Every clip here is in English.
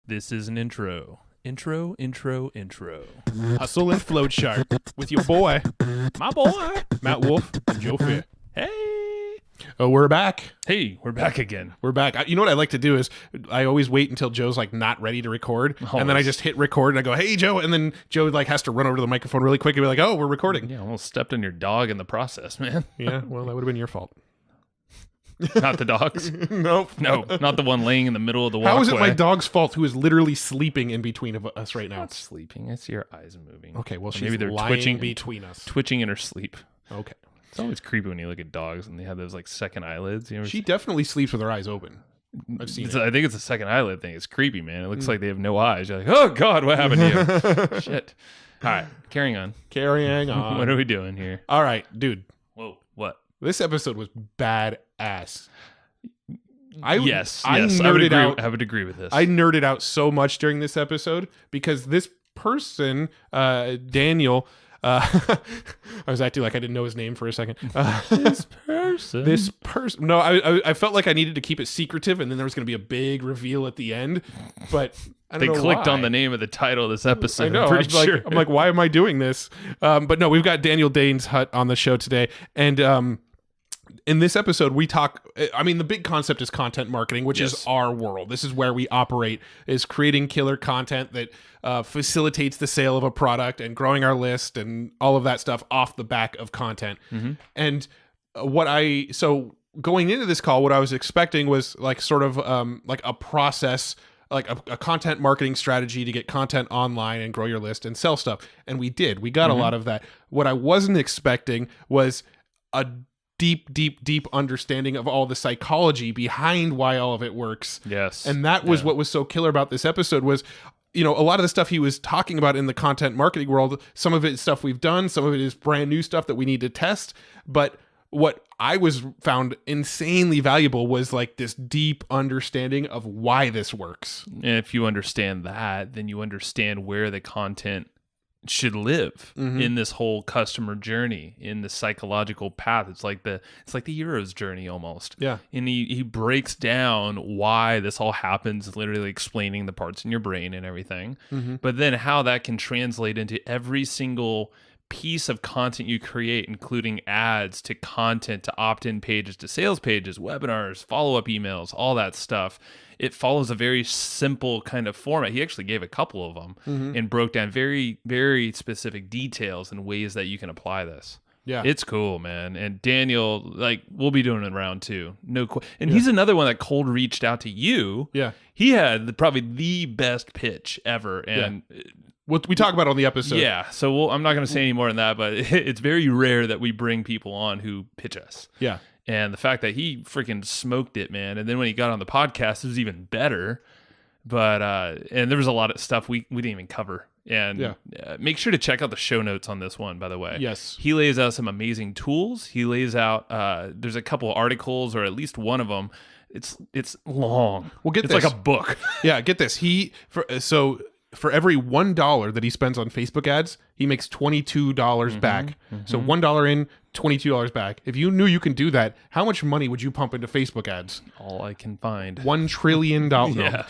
This is an intro. Intro. Hustle and Float Shark with your boy, My boy. Matt Wolf and Joe Fair. Hey. Oh, we're back. Hey, we're back again. We're back. You know what I like to do is I always wait until Joe's like not ready to record. And then I just hit record and I go, hey, Joe. And then Joe like has to run over to the microphone really quick and be like, oh, we're recording. Yeah, almost stepped on your dog in the process, man. Yeah, well, that would have been your fault. Not the dog's. Nope. No, not the one laying in the middle of the walkway. How is it my dog's fault who is literally sleeping in between of us right now? Not sleeping. I see her eyes moving. Okay, well, she's maybe they're lying twitching between us. Twitching in her sleep. Okay. It's always creepy when you look at dogs and they have those like second eyelids. You know, She definitely sleeps with her eyes open. I've seen it. I think it's a second eyelid thing. It's creepy, man. It looks like they have no eyes. You're like, oh God, what happened to you? Shit. All right, carrying on. Carrying on. What are we doing here? All right, dude. Whoa, what? This episode was badass. Yes, I would agree with this. I nerded out so much during this episode because this person, Daniel, I was acting like I didn't know his name for a second. This person. No, I felt like I needed to keep it secretive, and then there was going to be a big reveal at the end. But I don't know they clicked why. on the name of the title of this episode. I know. I'm pretty sure. I'm like, why am I doing this? But no, we've got Daniel Daines-Hutt on the show today, and in this episode, we talk, I mean, the big concept is content marketing, which is our world. This is where we operate, is creating killer content that facilitates the sale of a product and growing our list and all of that stuff off the back of content. Mm-hmm. And so going into this call, what I was expecting was like sort of like a process, like a content marketing strategy to get content online and grow your list and sell stuff. And we did. We got a lot of that. What I wasn't expecting was a deep understanding of all the psychology behind why all of it works. Yes. And that was what was so killer about this episode was, you know, a lot of the stuff he was talking about in the content marketing world, some of it is stuff we've done, some of it is brand new stuff that we need to test. But what I found insanely valuable was like this deep understanding of why this works. And if you understand that, then you understand where the content should live in this whole customer journey, in the psychological path. It's like the hero's journey almost. Yeah. And he breaks down why this all happens, literally explaining the parts in your brain and everything. But then how that can translate into every single piece of content you create, including ads to content to opt-in pages to sales pages, webinars, follow-up emails, all that stuff. It follows a very simple kind of format. He actually gave a couple of them and broke down very, very specific details and ways that you can apply this. Yeah. It's cool, man. And Daniel, like, we'll be doing it in round 2. And he's another one that cold reached out to you. Yeah. He had probably the best pitch ever. And what we talk about on the episode. yeah, so I'm not going to say any more than that, but it's very rare that we bring people on who pitch us. Yeah. And the fact that he freaking smoked it, man. And then when he got on the podcast, it was even better. But, and there was a lot of stuff we didn't even cover. And make sure to check out the show notes on this one, by the way. Yes. He lays out some amazing tools. He lays out, there's a couple of articles, or at least one of them. It's long. Well, get it's this. like a book. Yeah, get this. For every $1 that he spends on Facebook ads, he makes $22 back. So $1 in, $22 back. If you knew you can do that, how much money would you pump into Facebook ads? All I can find. $1 trillion. Yeah.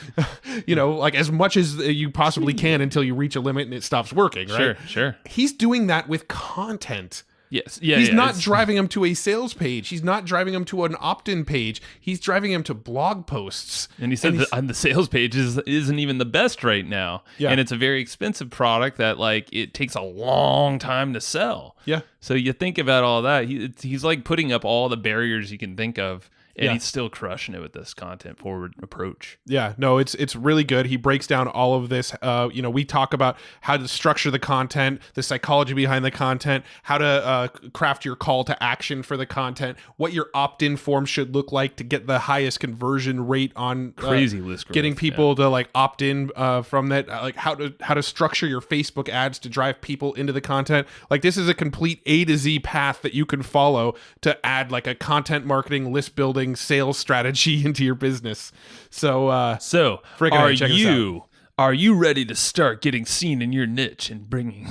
You know, like as much as you possibly can until you reach a limit and it stops working, right? Sure. He's doing that with content. Yes. Yeah. He's not driving them to a sales page. He's not driving them to an opt-in page. He's driving them to blog posts. And he said that the sales page isn't even the best right now. Yeah. And it's a very expensive product that like it takes a long time to sell. Yeah. So you think about all that. He's like putting up all the barriers you can think of. And he's still crushing it with this content forward approach. Yeah, no, it's really good. He breaks down all of this. You know, we talk about how to structure the content, the psychology behind the content, how to craft your call to action for the content, what your opt-in form should look like to get the highest conversion rate on crazy list growth, getting people to like opt in from that, like how to structure your Facebook ads to drive people into the content. Like this is a complete A to Z path that you can follow to add like a content marketing, list building, sales strategy into your business. So are you ready to start getting seen in your niche and bringing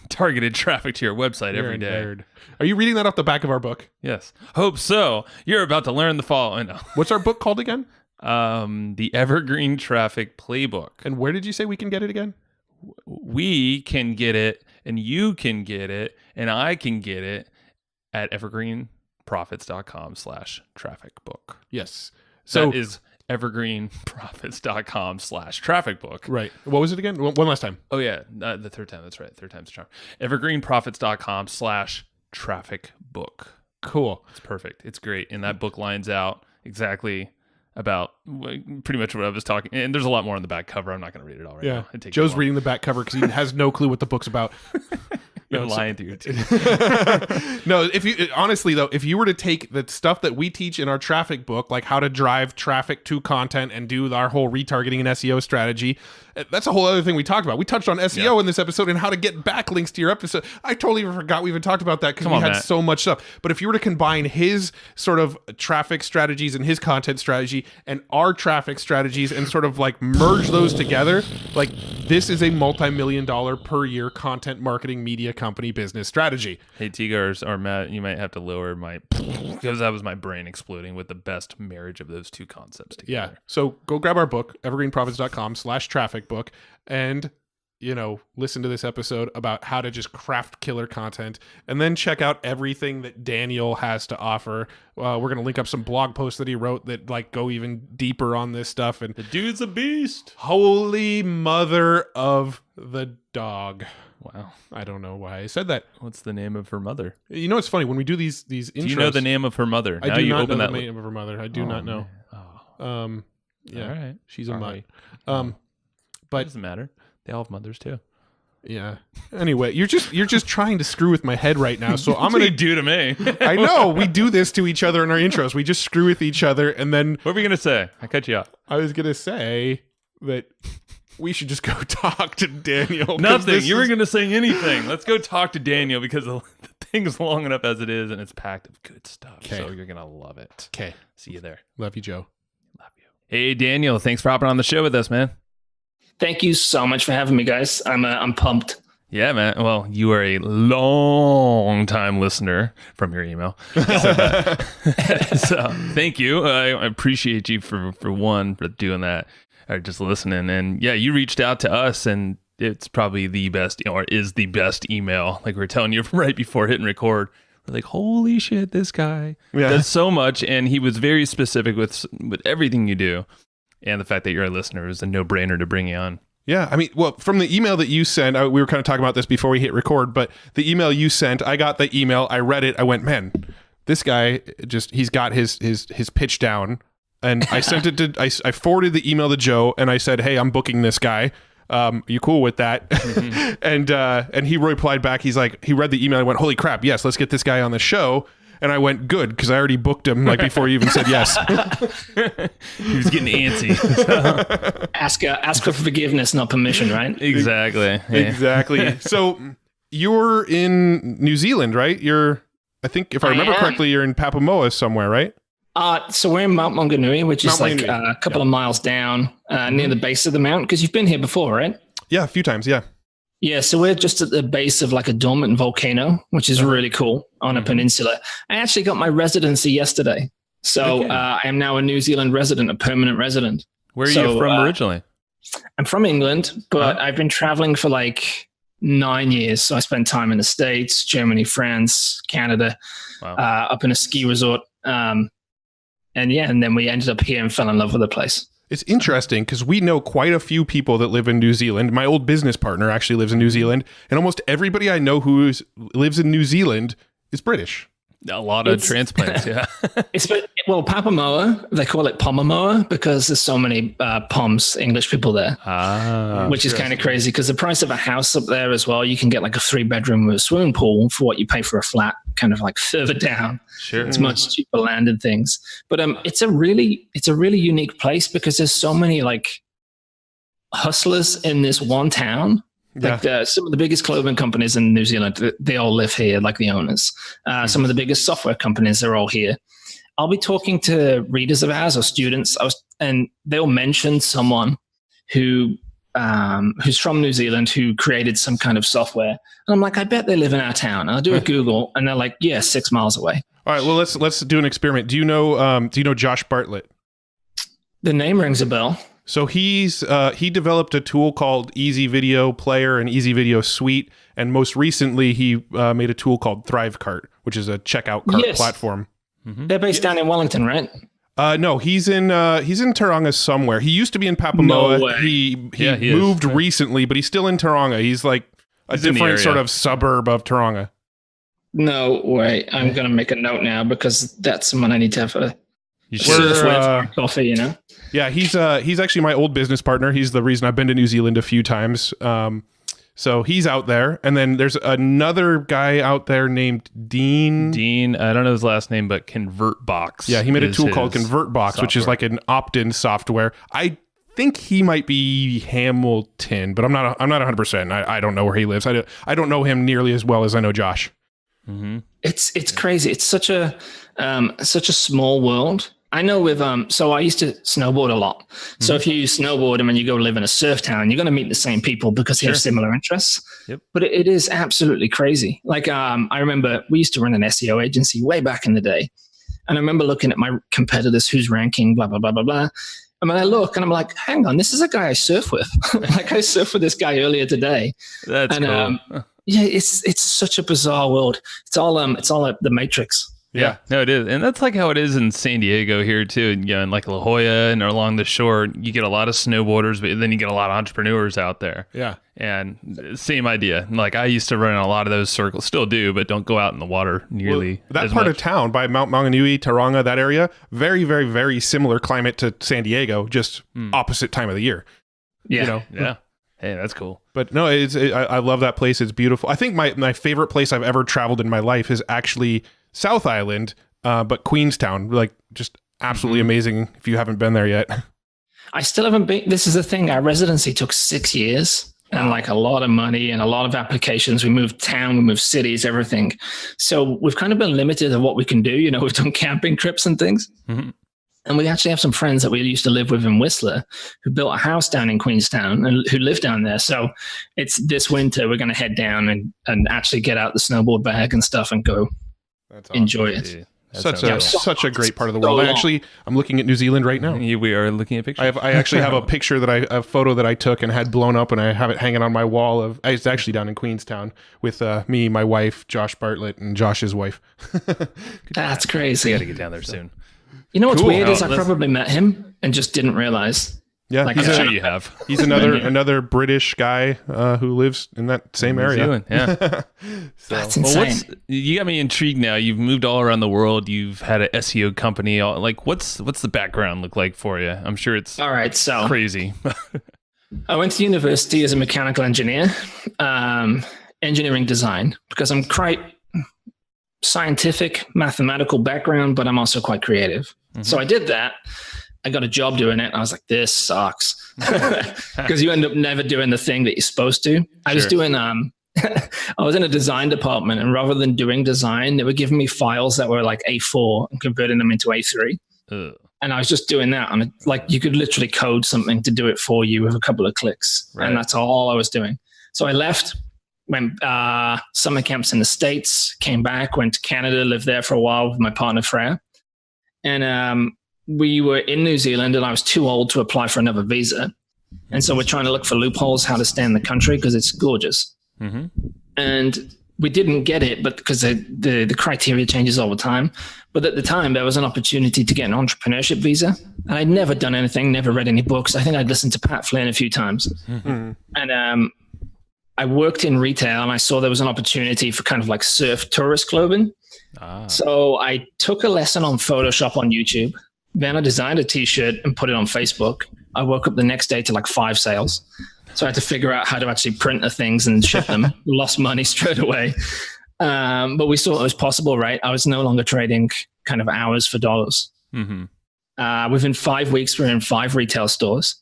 targeted traffic to your website every day? Nerd. Are you reading that off the back of our book? Yes. Hope so. You're about to learn the following. No. What's our book called again? The Evergreen Traffic Playbook. And where did you say we can get it again? We can get it, and you can get it, and I can get it at evergreenprofits.com/trafficbook. Yes. So that is evergreenprofits.com/trafficbook. Right. What was it again? One last time. Oh yeah, the third time. That's right. Third time's the charm. evergreenprofits.com/trafficbook. Cool. It's perfect. It's great. And that book lines out exactly about pretty much what I was talking. And there's a lot more on the back cover. I'm not going to read it all right now. Joe's reading the back cover because he has no clue what the book's about. You're lying to your team. No, honestly though, if you were to take the stuff that we teach in our traffic book, like how to drive traffic to content and do our whole retargeting and SEO strategy, that's a whole other thing we talked about. We touched on SEO in this episode and how to get backlinks to your episode. I totally forgot we even talked about that because we had so much stuff. But if you were to combine his sort of traffic strategies and his content strategy and our traffic strategies and sort of like merge those together, like this is a multi-million-dollar per year content marketing media company business strategy. Hey, Tigars or Matt, you might have to lower my because that was my brain exploding with the best marriage of those two concepts together. Yeah. So go grab our book, evergreenprofits.com/traffic book, and listen to this episode about how to just craft killer content, and then check out everything that Daniel has to offer. We're going to link up some blog posts that he wrote that like go even deeper on this stuff. And the dude's a beast. Holy mother of the dog. Wow. I don't know why I said that. What's the name of her mother? It's funny when we do these intros. Do you know the name of her mother? I do not know the name of her mother. I do not know. Oh. Yeah. All right. She's a mutt. But it doesn't matter. They all have mothers too. Yeah. Anyway, you're just trying to screw with my head right now. So I'm gonna do to me. I know we do this to each other in our intros. We just screw with each other, and then what were we gonna say? I cut you off. I was gonna say that we should just go talk to Daniel. Nothing. You were gonna say anything. Let's go talk to Daniel because the thing is long enough as it is, and it's packed of good stuff. Okay. So you're gonna love it. Okay. See you there. Love you, Joe. Love you. Hey, Daniel. Thanks for hopping on the show with us, man. Thank you so much for having me, guys. I'm pumped. Yeah, man. Well, you are a long time listener from your email. So thank you. I appreciate you for doing that or just listening. And yeah, you reached out to us and it's probably the best or is the best email. Like we were telling you right before hitting record. We're like, holy shit, this guy does so much. And he was very specific with everything you do. And the fact that you're a listener is a no-brainer to bring you on. Yeah, I mean, well, from the email that you sent, we were kind of talking about this before we hit record, but the email you sent, I got the email, I read it, I went, man, this guy he's got his pitch down, and I sent it to, I forwarded the email to Joe, and I said, hey, I'm booking this guy. Are you cool with that? Mm-hmm. and he replied back, he's like, he read the email, and went, holy crap, yes, let's get this guy on the show. And I went, good, because I already booked him like before you even said yes. He was getting antsy. So. Ask for forgiveness, not permission, right? Exactly. Yeah. Exactly. So you're in New Zealand, right? I think if I remember correctly, you're in Papamoa somewhere, right? So we're in Mount Maunganui, which is like a couple of miles down near the base of the mountain, because you've been here before, right? Yeah, a few times, yeah. Yeah, so we're just at the base of like a dormant volcano, which is really cool on a peninsula. I actually got my residency yesterday. So I am now a New Zealand resident, a permanent resident. Where are you from originally? I'm from England, but I've been traveling for like 9 years. So I spent time in the States, Germany, France, Canada, up in a ski resort. And then we ended up here and fell in love with the place. It's interesting because we know quite a few people that live in New Zealand. My old business partner actually lives in New Zealand, and almost everybody I know who lives in New Zealand is British. A lot of transplants, yeah. Papamoa, they call it Pomamoa because there's so many Poms, English people there, which is kind of crazy because the price of a house up there as well, you can get like a 3-bedroom with a swimming pool for what you pay for a flat kind of like further down. Sure. It's much cheaper land and things. But it's a really unique place because there's so many like hustlers in this one town. Yeah. Like some of the biggest clothing companies in New Zealand, they all live here, like the owners. Some of the biggest software companies, they're all here. I'll be talking to readers of ours or students, and they'll mention someone who's from New Zealand who created some kind of software. And I'm like, I bet they live in our town. And I'll do a Google, and they're like, yeah, 6 miles away. All right, well, let's do an experiment. Do you know Josh Bartlett? The name rings a bell. So he developed a tool called Easy Video Player and Easy Video Suite, and most recently he made a tool called ThriveCart, which is a checkout cart platform. Mm-hmm. They're based down in Wellington, right? No, he's in Tauranga somewhere. He used to be in Papamoa. No way. He moved recently, but he's still in Tauranga. He's like a different sort of suburb of Tauranga. No way. I'm going to make a note now because that's someone I need to have a coffee, you know? Yeah, he's actually my old business partner. He's the reason I've been to New Zealand a few times. So he's out there. And then there's another guy out there named Dean. I don't know his last name, but ConvertBox. Yeah, he made a tool called ConvertBox, which is like an opt-in software. I think he might be Hamilton, but I'm not 100%. I don't know where he lives. I don't know him nearly as well as I know Josh. Mm-hmm. It's crazy. It's such a small world. I know with so I used to snowboard a lot. So if you snowboard and when you go live in a surf town, you're going to meet the same people because you have similar interests. Yep. But it is absolutely crazy. Like I remember we used to run an SEO agency way back in the day, and I remember looking at my competitors who's ranking blah blah blah blah blah. And when I look and I'm like, hang on, this is a guy I surf with. Like I surfed with this guy earlier today. That's cool. Yeah, it's such a bizarre world. It's all the Matrix. Yeah, no, it is. And that's like how it is in San Diego here too. And, you know, in like La Jolla and along the shore, you get a lot of snowboarders, but then you get a lot of entrepreneurs out there. Yeah. And same idea. Like I used to run a lot of those circles, still do, but don't go out in the water nearly. Well, that part of town by Mount Maunganui, Tauranga, that area, very, very, very similar climate to San Diego, just opposite time of the year. Yeah. You know? Yeah. Hey, that's cool. But no, I love that place. It's beautiful. I think my favorite place I've ever traveled in my life is actually South Island, but Queenstown. Like, just absolutely amazing if you haven't been there yet. I still haven't been. This is the thing. Our residency took 6 years and like a lot of money and a lot of applications. We moved town, we moved cities, everything. So we've kind of been limited of what we can do. You know, we've done camping trips and things. Mm-hmm. And we actually have some friends that we used to live with in Whistler who built a house down in Queenstown and who live down there. So it's this winter, we're going to head down and actually get out the snowboard bag and stuff and go enjoy it. Such a great part of the world. I'm looking at New Zealand right now. We are looking at pictures. I actually have a picture a photo that I took and had blown up, and I have it hanging on my wall. It's actually down in Queenstown with me, my wife, Josh Bartlett, and Josh's wife. That's crazy. We got to get down there soon. You know what's weird is I probably met him and just didn't realize. Yeah, like, I'm sure you have. He's another British guy who lives in that same area. New Zealand, yeah. That's insane. You got me intrigued now. You've moved all around the world. You've had an SEO company. Like, what's the background look like for you? I'm sure it's all right. So crazy. I went to university as a mechanical engineer, engineering design, because I'm quite scientific, mathematical background, but I'm also quite creative. Mm-hmm. So I did that. I got a job doing it. And I was like, this sucks. Because you end up never doing the thing that you're supposed to. I was doing, I was in a design department, and rather than doing design, they were giving me files that were like A4 and converting them into A3. And I was just doing that. And like, you could literally code something to do it for you with a couple of clicks. Right. And that's all I was doing. So I left, went summer camps in the States, came back, went to Canada, lived there for a while with my partner, Freya. And we were in New Zealand, and I was too old to apply for another visa. And so we're trying to look for loopholes, how to stay in the country, because it's gorgeous. Mm-hmm. And we didn't get it, but because the criteria changes all the time. But at the time, there was an opportunity to get an entrepreneurship visa. And I'd never done anything, never read any books. I think I'd listened to Pat Flynn a few times. Mm-hmm. And I worked in retail, and I saw there was an opportunity for kind of like surf tourist clothing. So I took a lesson on Photoshop on YouTube. Then I designed a t-shirt and put it on Facebook. I woke up the next day to like 5 sales. So I had to figure out how to actually print the things and ship them. Lost money straight away. But we saw it was possible, right? I was no longer trading kind of hours for dollars. Mm-hmm. Within 5 weeks, we were in 5 retail stores.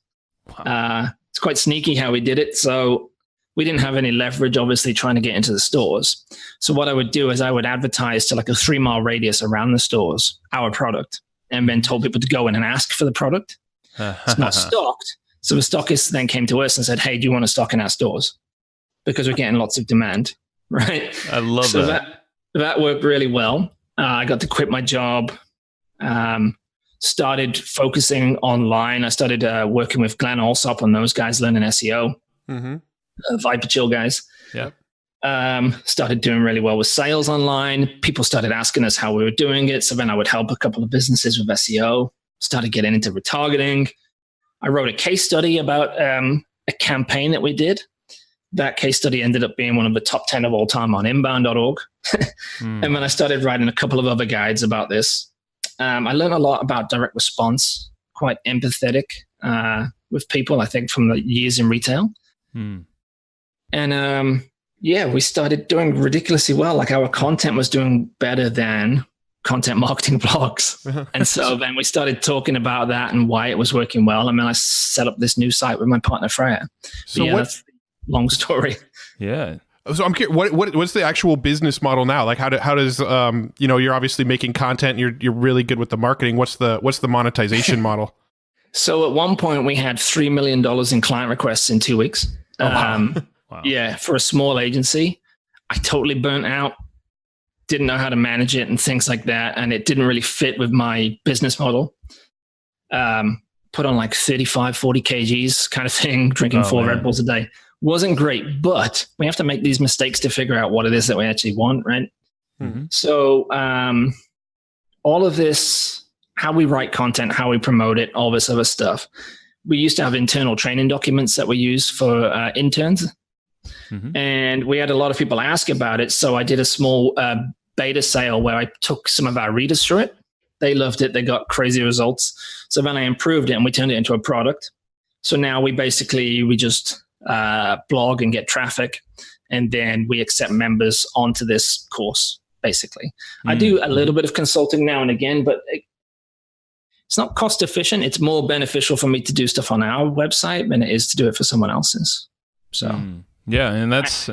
Wow. It's quite sneaky how we did it. So we didn't have any leverage, obviously, trying to get into the stores. So what I would do is I would advertise to like a 3-mile radius around the stores, our product, and then told people to go in and ask for the product. It's not stocked. So the stockists then came to us and said, hey, do you want to stock in our stores? Because we're getting lots of demand, right? I love that. That worked really well. I got to quit my job. started focusing online. I started working with Glenn Alsop and those guys learning SEO, Viper Chill guys. Yeah. Started doing really well with sales online. People started asking us how we were doing it. So then I would help a couple of businesses with SEO, started getting into retargeting. I wrote a case study about a campaign that we did. That case study ended up being one of the top 10 of all time on inbound.org. And then I started writing a couple of other guides about this. I learned a lot about direct response, quite empathetic with people, I think, from the years in retail. And we started doing ridiculously well. Like our content was doing better than content marketing blogs. And so then we started talking about that and why it was working well. And then I set up this new site with my partner, Freya. So that's a long story. Yeah. So I'm curious, what's the actual business model now? Like how does you're obviously making content, you're really good with the marketing. What's the monetization model? So at one point we had $3 million in client requests in 2 weeks. Wow. Yeah, for a small agency. I totally burnt out, didn't know how to manage it and things like that. And it didn't really fit with my business model. Put on like 35, 40 kgs kind of thing, drinking 4 Red Bulls a day. Wasn't great, but we have to make these mistakes to figure out what it is that we actually want, right? So all of this, how we write content, how we promote it, all this other stuff. We used to have internal training documents that we use for interns. And we had a lot of people ask about it. So I did a small beta sale where I took some of our readers through it. They loved it. They got crazy results. So then I improved it and we turned it into a product. So now we just blog and get traffic. And then we accept members onto this course, basically. I do a little bit of consulting now and again, but it's not cost efficient. It's more beneficial for me to do stuff on our website than it is to do it for someone else's. So... Yeah, and that's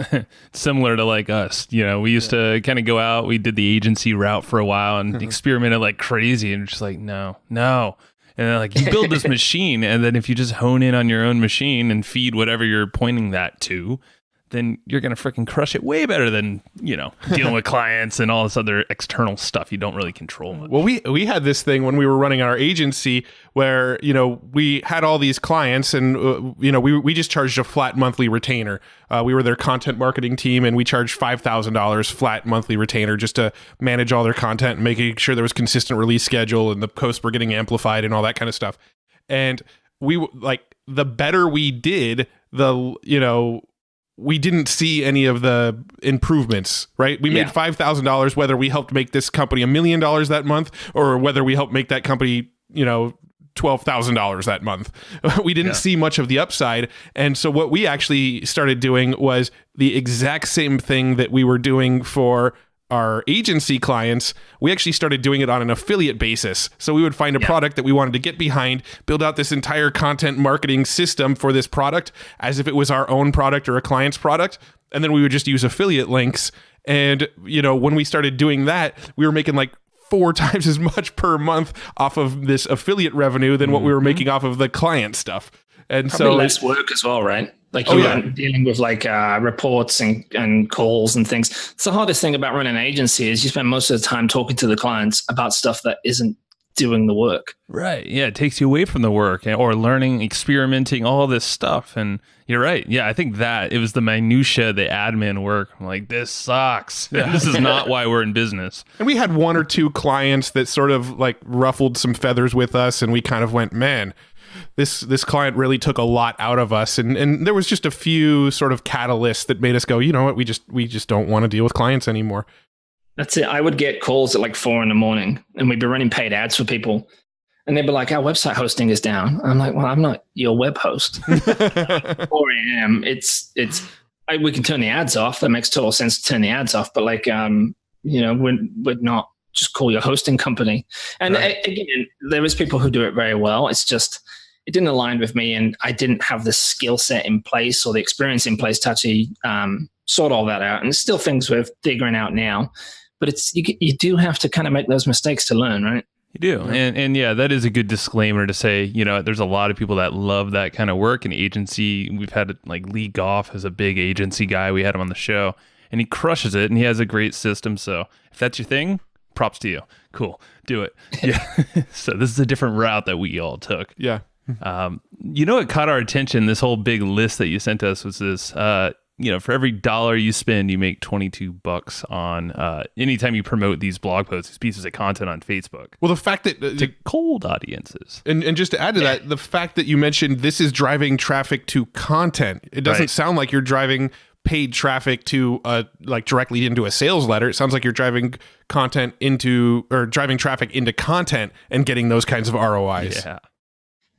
similar to like us. We used to kind of go out. We did the agency route for a while and experimented like crazy, and just like no. And then like you build this machine, and then if you just hone in on your own machine and feed whatever you're pointing that to, then you're gonna freaking crush it way better than dealing with clients and all this other external stuff you don't really control much. Well, we had this thing when we were running our agency where we had all these clients, and we just charged a flat monthly retainer. We were their content marketing team, and we charged $5,000 flat monthly retainer just to manage all their content and making sure there was consistent release schedule and the posts were getting amplified and all that kind of stuff. And we the better we did, we didn't see any of the improvements, right? We made $5,000 whether we helped make this company $1 million that month or whether we helped make that company, $12,000 that month. We didn't see much of the upside. And so what we actually started doing was the exact same thing that we were doing for our agency clients. We actually started doing it on an affiliate basis. So we would find a product that we wanted to get behind, build out this entire content marketing system for this product as if it was our own product or a client's product. And then we would just use affiliate links. And, when we started doing that, we were making like 4 times as much per month off of this affiliate revenue than what we were making off of the client stuff. And probably less work as well, right? Like you weren't dealing with like reports and calls and things. It's the hardest thing about running an agency is you spend most of the time talking to the clients about stuff that isn't doing the work. Right. Yeah. It takes you away from the work or learning, experimenting, all this stuff. And you're right. Yeah. I think that it was the minutia, the admin work. I'm like, this sucks. This is not why we're in business. And we had 1 or 2 clients that sort of like ruffled some feathers with us. And we kind of went, man, this client really took a lot out of us, and there was just a few sort of catalysts that made us go, you know what, we just don't want to deal with clients anymore. That's it. I would get calls at like 4 a.m, and we'd be running paid ads for people, and they'd be like, our website hosting is down. I'm like, well, I'm not your web host. 4 a.m. We can turn the ads off. That makes total sense to turn the ads off, but like would not just call your hosting company. And again, there is people who do it very well. It's just, it didn't align with me, and I didn't have the skill set in place or the experience in place to actually sort all that out. And it's still things we're figuring out now, but it's, you do have to kind of make those mistakes to learn, right? You do. And yeah, that is a good disclaimer to say, there's a lot of people that love that kind of work. And agency, we've had like Lee Goff is a big agency guy. We had him on the show and he crushes it and he has a great system. So if that's your thing, props to you. Cool. Do it. Yeah. So this is a different route that we all took. Yeah. What caught our attention, this whole big list that you sent us, was this, for every $1 you spend, you make $22 on anytime you promote these blog posts, these pieces of content on Facebook. Well, the fact that to cold audiences. And just to add to that, the fact that you mentioned this is driving traffic to content. It doesn't sound like you're driving paid traffic to directly into a sales letter. It sounds like you're driving traffic into content and getting those kinds of ROIs. Yeah.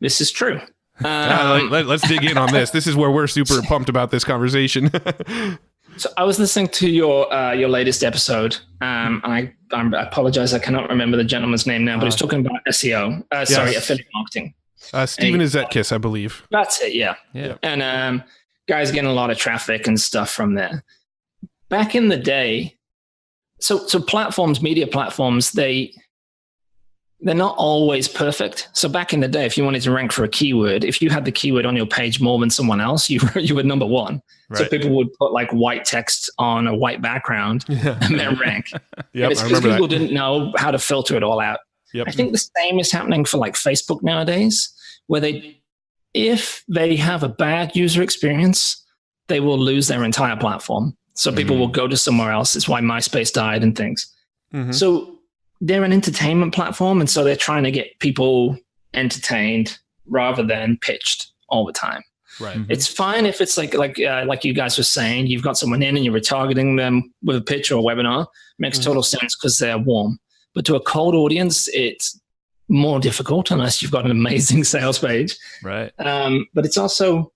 This is true. Let's dig in on this. This is where we're super pumped about this conversation. So I was listening to your latest episode. I apologize, I cannot remember the gentleman's name now, but he's talking about SEO. Affiliate marketing. Stephen Esketzis, I believe. That's it. Yeah. And guys getting a lot of traffic and stuff from there. Back in the day, so media platforms, they're not always perfect. So back in the day, if you wanted to rank for a keyword, if you had the keyword on your page more than someone else, you were number one. Right. So people would put like white text on a white background and then rank. Yep, it's because people didn't know how to filter it all out. Yep. I think the same is happening for like Facebook nowadays, where if they have a bad user experience, they will lose their entire platform. So people will go to somewhere else. It's why MySpace died and things. Mm-hmm. So they're an entertainment platform, and so they're trying to get people entertained rather than pitched all the time. Right. Mm-hmm. It's fine if it's like you guys were saying, you've got someone in and you're retargeting them with a pitch or a webinar. Makes total sense because they're warm. But to a cold audience, it's more difficult unless you've got an amazing sales page. Right. But it's also,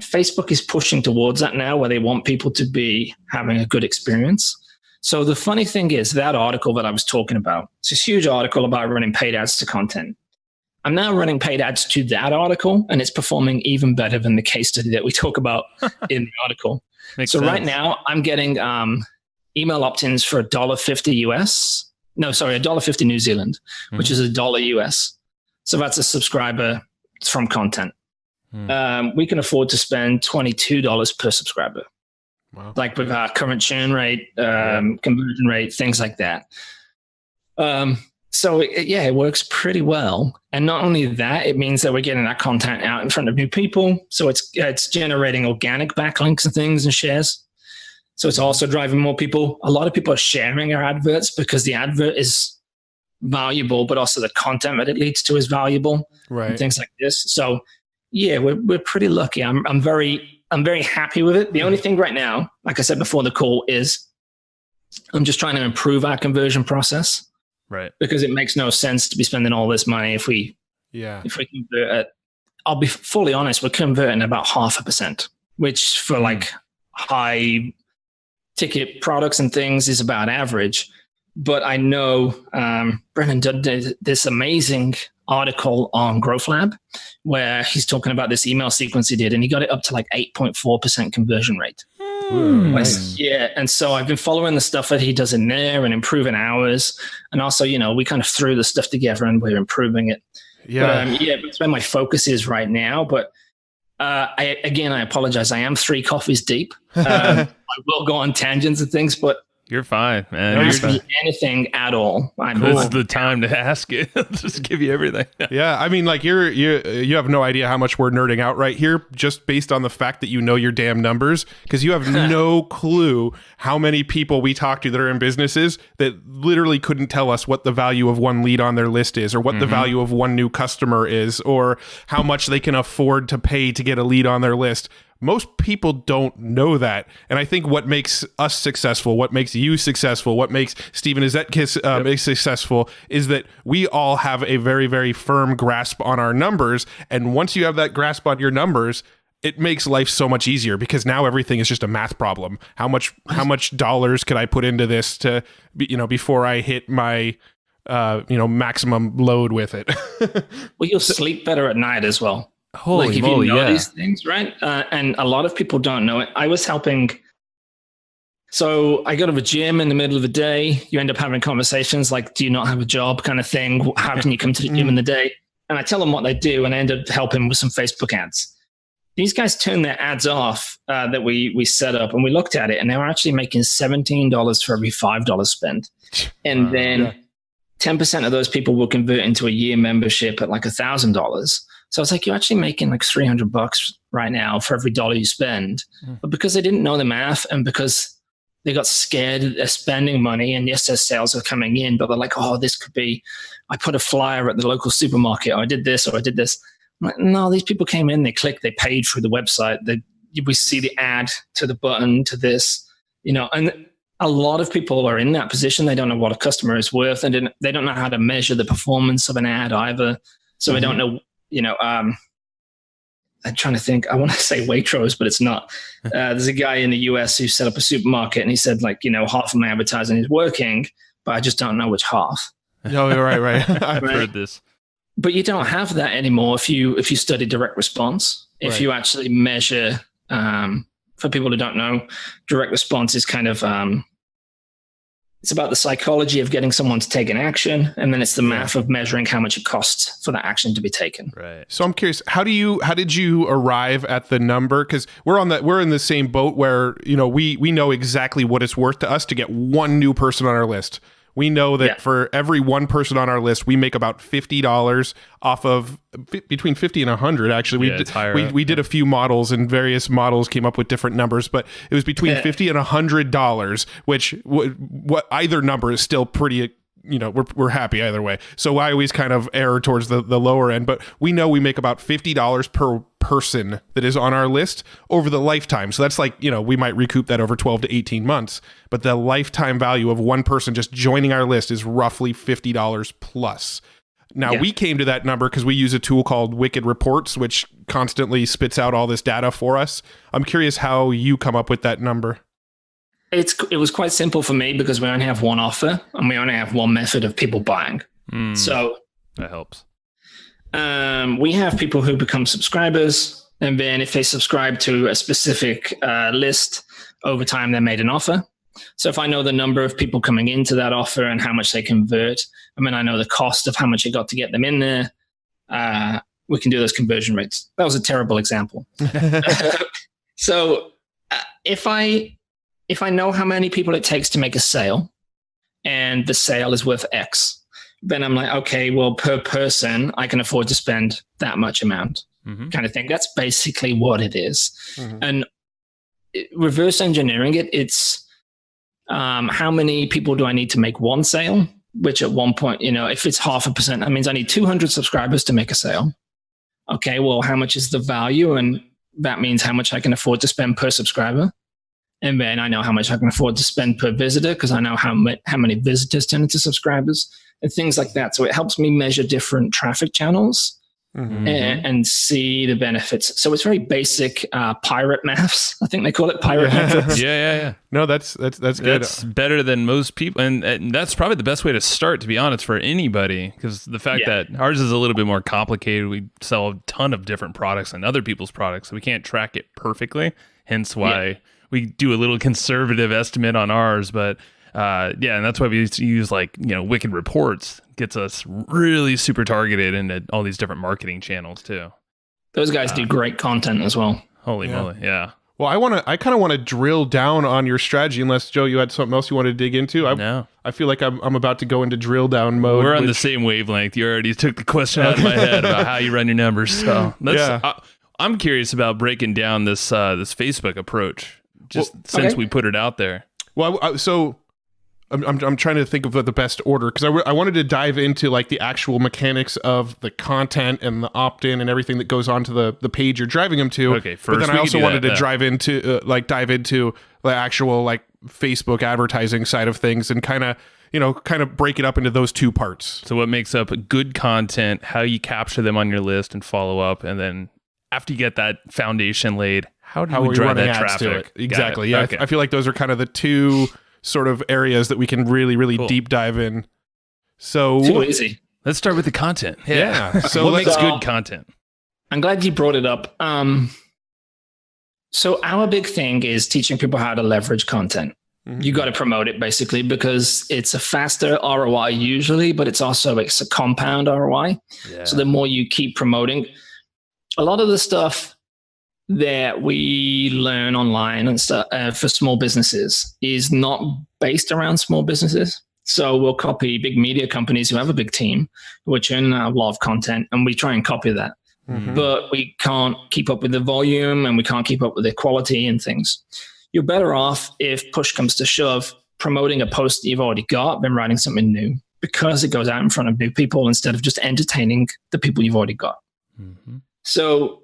Facebook is pushing towards that now, where they want people to be having a good experience. So the funny thing is, that article that I was talking about, it's a huge article about running paid ads to content. I'm now running paid ads to that article, and it's performing even better than the case study that we talk about in the article. Makes sense. Right now, I'm getting email opt-ins for $1.50 US. No, sorry, $1.50 New Zealand, which is $1 US. So that's a subscriber from content. We can afford to spend $22 per subscriber. Wow. Like with our current churn rate, conversion rate, things like that. So it works pretty well. And not only that, it means that we're getting that content out in front of new people. So it's generating organic backlinks and things and shares. So it's also driving more people. A lot of people are sharing our adverts because the advert is valuable, but also the content that it leads to is valuable. Right. And things like this. So yeah, we're pretty lucky. I'm very happy with it. The only thing right now, like I said before the call, is I'm just trying to improve our conversion process. Right. Because it makes no sense to be spending all this money if we convert it. I'll be fully honest, we're converting about 0.5%, which for like high ticket products and things is about average. But I know Brennan did this amazing article on Growth Lab where he's talking about this email sequence he did, and he got it up to like 8.4% conversion rate. Ooh, nice. Yeah. And so I've been following the stuff that he does in there and improving ours. And also, we kind of threw the stuff together and we're improving it. Yeah. But, that's where my focus is right now. But I apologize. I am 3 coffees deep. I will go on tangents and things, but you're fine, man. Ask me anything at all. This is the time to ask it. Just give you everything. Yeah, I mean, like you have no idea how much we're nerding out right here, just based on the fact that you know your damn numbers, because you have no clue how many people we talk to that are in businesses that literally couldn't tell us what the value of one lead on their list is, or what the value of one new customer is, or how much they can afford to pay to get a lead on their list. Most people don't know that. And I think what makes us successful, what makes you successful, what makes Stephen Esketzis successful is that we all have a very, very firm grasp on our numbers. And once you have that grasp on your numbers, it makes life so much easier, because now everything is just a math problem. How much dollars could I put into this to, before I hit my maximum load with it? Well, you'll sleep better at night as well. Holy moly, these things, right? And a lot of people don't know it. I was helping. So I go to the gym in the middle of the day. You end up having conversations like, do you not have a job kind of thing? How can you come to the gym in the day? And I tell them what they do, and I end up helping with some Facebook ads. these guys turned their ads off that we set up, and we looked at it, and they were actually making $17 for every $5 spent. And then 10% of those people will convert into a year membership at like $1,000. So I was like, you're actually making like $300 right now for every dollar you spend. But because they didn't know the math, and because they got scared that they're spending money, and yes, their sales are coming in, but they're like, oh, this could be, I put a flyer at the local supermarket, or I did this, or I did this. I'm like, no, these people came in, they clicked, they paid through the website. We see the ad to the button to this, and a lot of people are in that position. They don't know what a customer is worth, and they don't know how to measure the performance of an ad either. So they don't know, I'm trying to think. I want to say Waitrose, but it's not. There's a guy in the US who set up a supermarket, and he said, like, half of my advertising is working, but I just don't know which half. No, right. I've heard this. But you don't have that anymore if you study direct response. If you actually measure, for people who don't know, direct response is kind of it's about the psychology of getting someone to take an action, and then it's the math of measuring how much it costs for that action to be taken. Right. So I'm curious, how did you arrive at the number? Because we're in the same boat where we know exactly what it's worth to us to get one new person on our list. We know that for every one person on our list, we make about $50 off of between 50 and 100. Actually, we did a few models, and various models came up with different numbers, but it was between $50 and $100, which what either number is still pretty. We're happy either way. So I always kind of err towards the lower end, but we know we make about $50 per person that is on our list over the lifetime. So that's like, we might recoup that over 12 to 18 months, but the lifetime value of one person just joining our list is roughly $50 plus. Now we came to that number because we use a tool called Wicked Reports, which constantly spits out all this data for us. I'm curious how you come up with that number. It was quite simple for me because we only have one offer, and we only have one method of people buying. So that helps. We have people who become subscribers, and then if they subscribe to a specific list, over time they made an offer. So if I know the number of people coming into that offer and how much they convert, and then I know the cost of how much it got to get them in there, we can do those conversion rates. That was a terrible example. So if I know how many people it takes to make a sale, and the sale is worth X, then I'm like, okay, well, per person, I can afford to spend that much amount, kind of thing. That's basically what it is. And reverse engineering it's how many people do I need to make one sale? Which at one point, if it's 0.5%, that means I need 200 subscribers to make a sale. Okay, well, how much is the value? And that means how much I can afford to spend per subscriber. And then I know how much I can afford to spend per visitor because I know how many visitors turn into subscribers and things like that. So it helps me measure different traffic channels and see the benefits. So it's very basic pirate maths. I think they call it pirate methods. Yeah. No, that's good. That's better than most people. And that's probably the best way to start, to be honest, for anybody. Because the fact that ours is a little bit more complicated. We sell a ton of different products and other people's products. So we can't track it perfectly. Hence why we do a little conservative estimate on ours. But and that's why we use Wicked Reports. Gets us really super targeted into all these different marketing channels too. Those guys do great content as well. Holy moly, yeah. Well, I kind of want to drill down on your strategy, unless Joe, you had something else you wanted to dig into. No. I feel like I'm about to go into drill down mode. We're on the same wavelength. You already took the question out of my head about how you run your numbers. So I'm curious about breaking down this Facebook approach, since we put it out there. Well, so I'm trying to think of the best order, because I wanted to dive into like the actual mechanics of the content and the opt-in and everything that goes onto the page you're driving them to. Okay, first, but then I also wanted to dive into the actual like Facebook advertising side of things and kind of break it up into those two parts. So what makes up good content, how you capture them on your list and follow up, and then after you get that foundation laid, how we drive that traffic to it? Exactly. Yeah, okay. I feel like those are kind of the two sort of areas that we can really deep dive in. So too easy. Let's start with the content. Yeah. So what makes good content? I'm glad you brought it up. So our big thing is teaching people how to leverage content. You got to promote it basically because it's a faster ROI usually, but it's a compound ROI. Yeah. So the more you keep promoting, a lot of the stuff that we learn online and stuff for small businesses is not based around small businesses. So we'll copy big media companies who have a big team, who are churning out a lot of content, and we try and copy that. Mm-hmm. But we can't keep up with the volume, and we can't keep up with the quality and things. You're better off, if push comes to shove, promoting a post that you've already got than writing something new, because it goes out in front of new people instead of just entertaining the people you've already got. Mm-hmm. So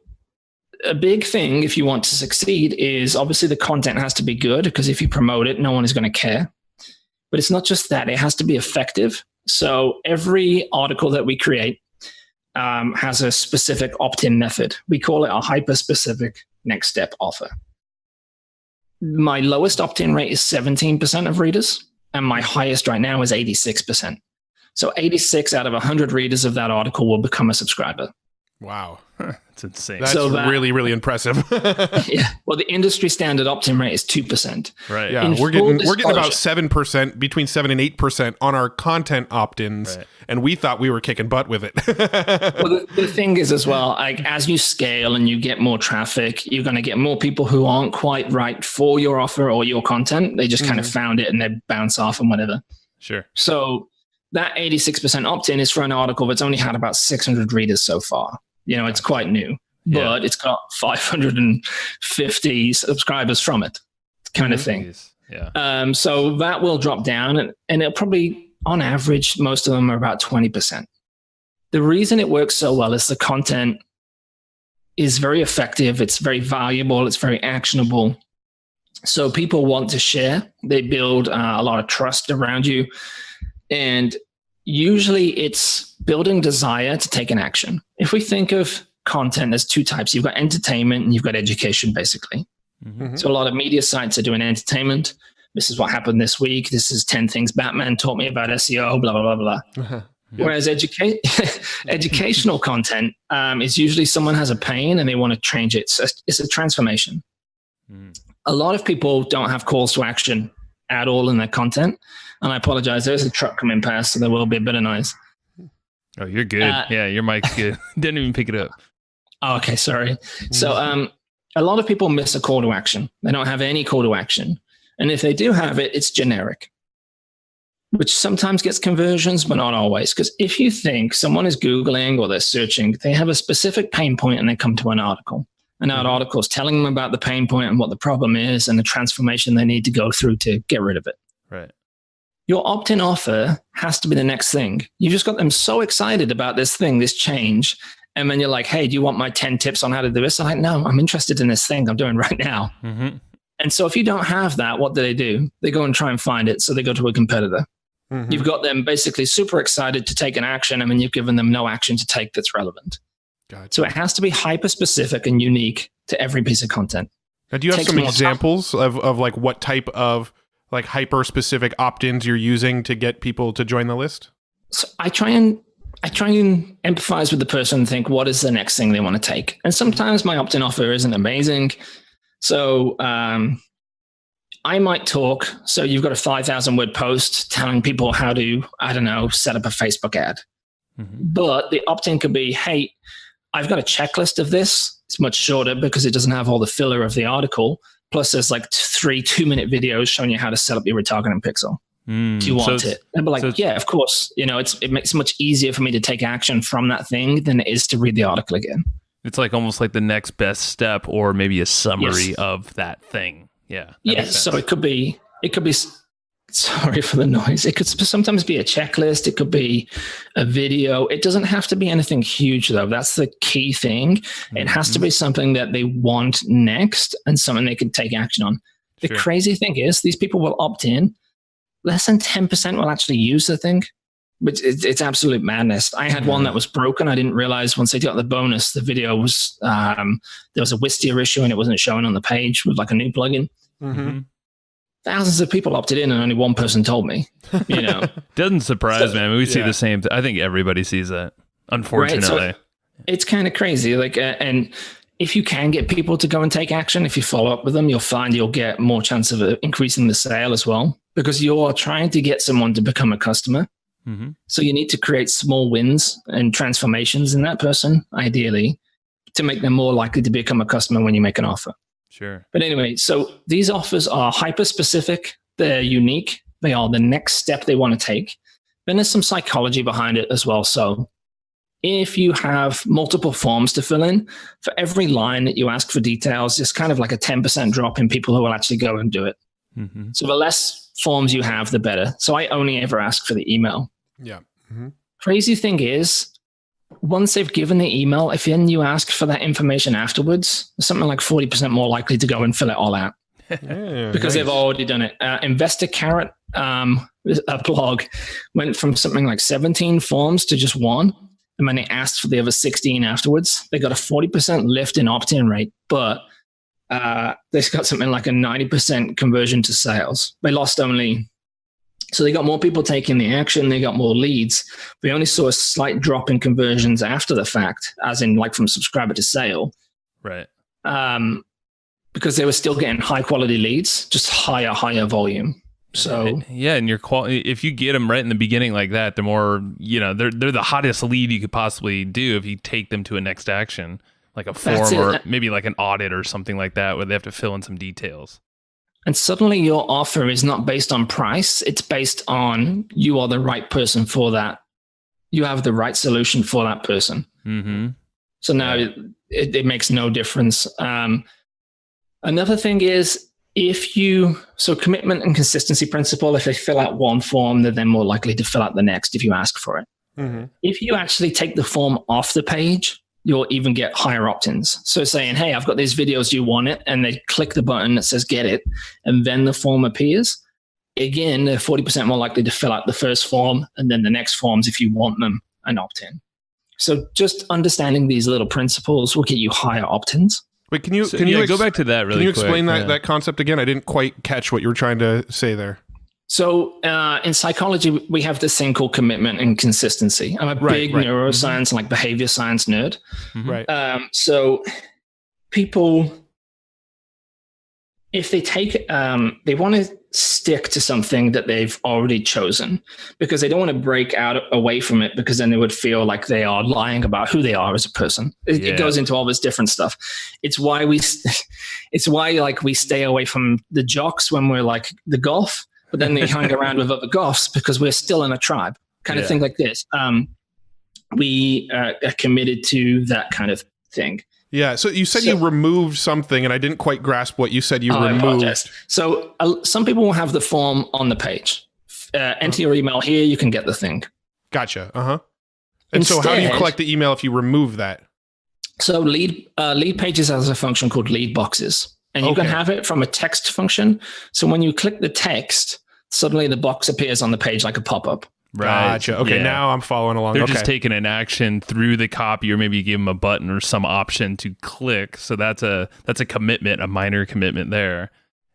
a big thing, if you want to succeed, is obviously the content has to be good, because if you promote it, no one is going to care. But it's not just that. It has to be effective. So every article that we create has a specific opt-in method. We call it a hyperspecific next step offer. My lowest opt-in rate is 17% of readers, and my highest right now is 86%. So 86 out of 100 readers of that article will become a subscriber. Wow. That's insane. That's really, really impressive. Yeah. Well, the industry standard opt-in rate is 2%. Right. Yeah. We're getting about 7%, between 7 and 8% on our content opt-ins. Right. And we thought we were kicking butt with it. Well, the thing is as well, like as you scale and you get more traffic, you're going to get more people who aren't quite right for your offer or your content. They just kind of found it and they bounce off and whatever. Sure. So that 86% opt-in is for an article that's only had about 600 readers so far. You know, it's quite new, but it's got 550 subscribers from it, kind of thing. Yeah. So that will drop down, and it'll probably, on average, most of them are about 20%. The reason it works so well is the content is very effective. It's very valuable. It's very actionable. So people want to share. They build a lot of trust around you. And usually it's building desire to take an action. If we think of content, there's two types. You've got entertainment and you've got education, basically. Mm-hmm. So a lot of media sites are doing entertainment. This is what happened this week. This is 10 things Batman taught me about SEO, blah, blah, blah, blah. Uh-huh. Yep. Whereas educational content is usually someone has a pain and they want to change it. So it's a transformation. Mm. A lot of people don't have calls to action at all in their content. And I apologize. There's a truck coming past, so there will be a bit of noise. Oh, you're good. Yeah, your mic's good. Didn't even pick it up. Oh, okay, sorry. So a lot of people miss a call to action. They don't have any call to action. And if they do have it, it's generic, which sometimes gets conversions, but not always. Because if you think someone is Googling or they're searching, they have a specific pain point and they come to an article. And that article is telling them about the pain point and what the problem is and the transformation they need to go through to get rid of it. Right. Your opt-in offer has to be the next thing. You just got them so excited about this thing, this change. And then you're like, hey, do you want my 10 tips on how to do this? I'm like, no, I'm interested in this thing I'm doing right now. Mm-hmm. And so if you don't have that, what do? They go and try and find it. So they go to a competitor. Mm-hmm. You've got them basically super excited to take an action, and then you've given them no action to take that's relevant. Gotcha. So it has to be hyper-specific and unique to every piece of content. Now, do you have some examples of like what type of like hyper-specific opt-ins you're using to get people to join the list? So I try and empathize with the person and think, what is the next thing they want to take? And sometimes my opt-in offer isn't amazing. So I might talk. So you've got a 5,000 word post telling people how to, I don't know, set up a Facebook ad. Mm-hmm. But the opt-in could be, hey, I've got a checklist of this. It's much shorter because it doesn't have all the filler of the article. Plus, there's like 3 2-minute videos showing you how to set up your retargeting pixel. Do you want it? And be like, yeah, of course. You know, it makes it much easier for me to take action from that thing than it is to read the article again. It's like almost like the next best step, or maybe a summary of that thing. Yeah. Yes. So it could be. Sorry for the noise. It could sometimes be a checklist. It could be a video. It doesn't have to be anything huge, though. That's the key thing. Mm-hmm. It has to be something that they want next and something they can take action on. The crazy thing is these people will opt in. Less than 10% will actually use the thing, but it's absolute madness. I had one that was broken. I didn't realize once I got the bonus, the video was, there was a Wistia issue and it wasn't showing on the page with like a new plugin. Mm-hmm. Thousands of people opted in and only one person told me, you know. Doesn't surprise me. I mean, we see the same I think everybody sees that, unfortunately. Right? So it's kind of crazy. Like, and if you can get people to go and take action, if you follow up with them, you'll find you'll get more chance of increasing the sale as well, because you're trying to get someone to become a customer. Mm-hmm. So you need to create small wins and transformations in that person, ideally, to make them more likely to become a customer when you make an offer. Sure. But anyway, so these offers are hyper-specific. They're unique. They are the next step they want to take. Then there's some psychology behind it as well. So if you have multiple forms to fill in, for every line that you ask for details, it's kind of like a 10% drop in people who will actually go and do it. Mm-hmm. So the less forms you have, the better. So I only ever ask for the email. Yeah. Mm-hmm. Crazy thing is, once they've given the email, if then you ask for that information afterwards, something like 40% more likely to go and fill it all out. Yeah, because they've already done it. Investor Carrot, a blog, went from something like 17 forms to just one. And when they asked for the other 16 afterwards, they got a 40% lift in opt-in rate, but they got something like a 90% conversion to sales. They lost only, so they got more people taking the action, they got more leads. They only saw a slight drop in conversions after the fact, as in like from subscriber to sale. Right. Because they were still getting high quality leads, just higher volume. So yeah, and your quality, if you get them right in the beginning like that, they're more, they're the hottest lead you could possibly do if you take them to a next action, like a form or maybe like an audit or something like that, where they have to fill in some details. And suddenly your offer is not based on price. It's based on you are the right person for that. You have the right solution for that person. Mm-hmm. So now it makes no difference. Another thing is, so commitment and consistency principle, if they fill out one form, they're then more likely to fill out the next if you ask for it. Mm-hmm. If you actually take the form off the page, you'll even get higher opt-ins. So saying, hey, I've got these videos, you want it? And they click the button that says get it, and then the form appears. Again, they're 40% more likely to fill out the first form and then the next forms if you want them, and opt-in. So just understanding these little principles will get you higher opt-ins. Wait, can you go back to that really quick? Can you explain that concept again? I didn't quite catch what you were trying to say there. So in psychology, we have this thing called commitment and consistency. I'm a big neuroscience and like behavior science nerd. Mm-hmm. Right. So people, if they take, they want to stick to something that they've already chosen because they don't want to break out away from it, because then they would feel like they are lying about who they are as a person. It goes into all this different stuff. It's why we stay away from the jocks when we're like the golf, but then they hang around with other goths because we're still in a tribe, kind of thing like this. We are committed to that kind of thing. Yeah. So you said you removed something, and I didn't quite grasp what you said you removed. I apologize. So some people will have the form on the page. Enter your email here, you can get the thing. Gotcha. Uh-huh. And so how do you collect the email if you remove that? So lead pages has a function called lead boxes. And you can have it from a text function. So when you click the text, suddenly the box appears on the page like a pop-up. Right. Gotcha. Okay, now I'm following along. They're just taking an action through the copy, or maybe you give them a button or some option to click. So that's a commitment, a minor commitment there.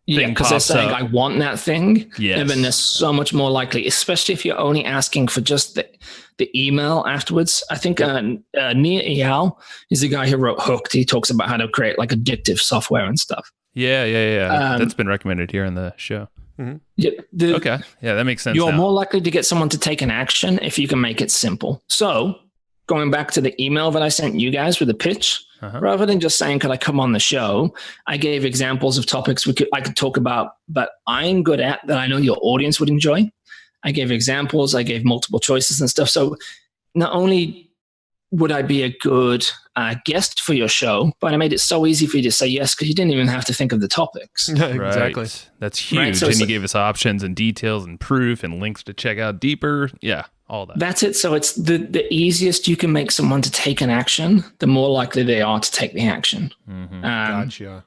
Yeah, because they're saying, I want that thing. Yes. And then they're so much more likely, especially if you're only asking for just the email afterwards. I think Nir Eyal is the guy who wrote Hooked. He talks about how to create like addictive software and stuff. Yeah. That's been recommended here on the show. Mm-hmm. Okay. Yeah, that makes sense. You're more likely to get someone to take an action if you can make it simple. So going back to the email that I sent you guys with a pitch, rather than just saying, could I come on the show? I gave examples of topics I could talk about, but I'm good at that I know your audience would enjoy. I gave examples. I gave multiple choices and stuff. So not only would I be a good guest for your show, but I made it so easy for you to say yes because you didn't even have to think of the topics. Exactly. Right. That's huge. Right? So and you gave us options and details and proof and links to check out deeper. Yeah, all that. That's it. So it's the easiest you can make someone to take an action, the more likely they are to take the action. Mm-hmm. Gotcha.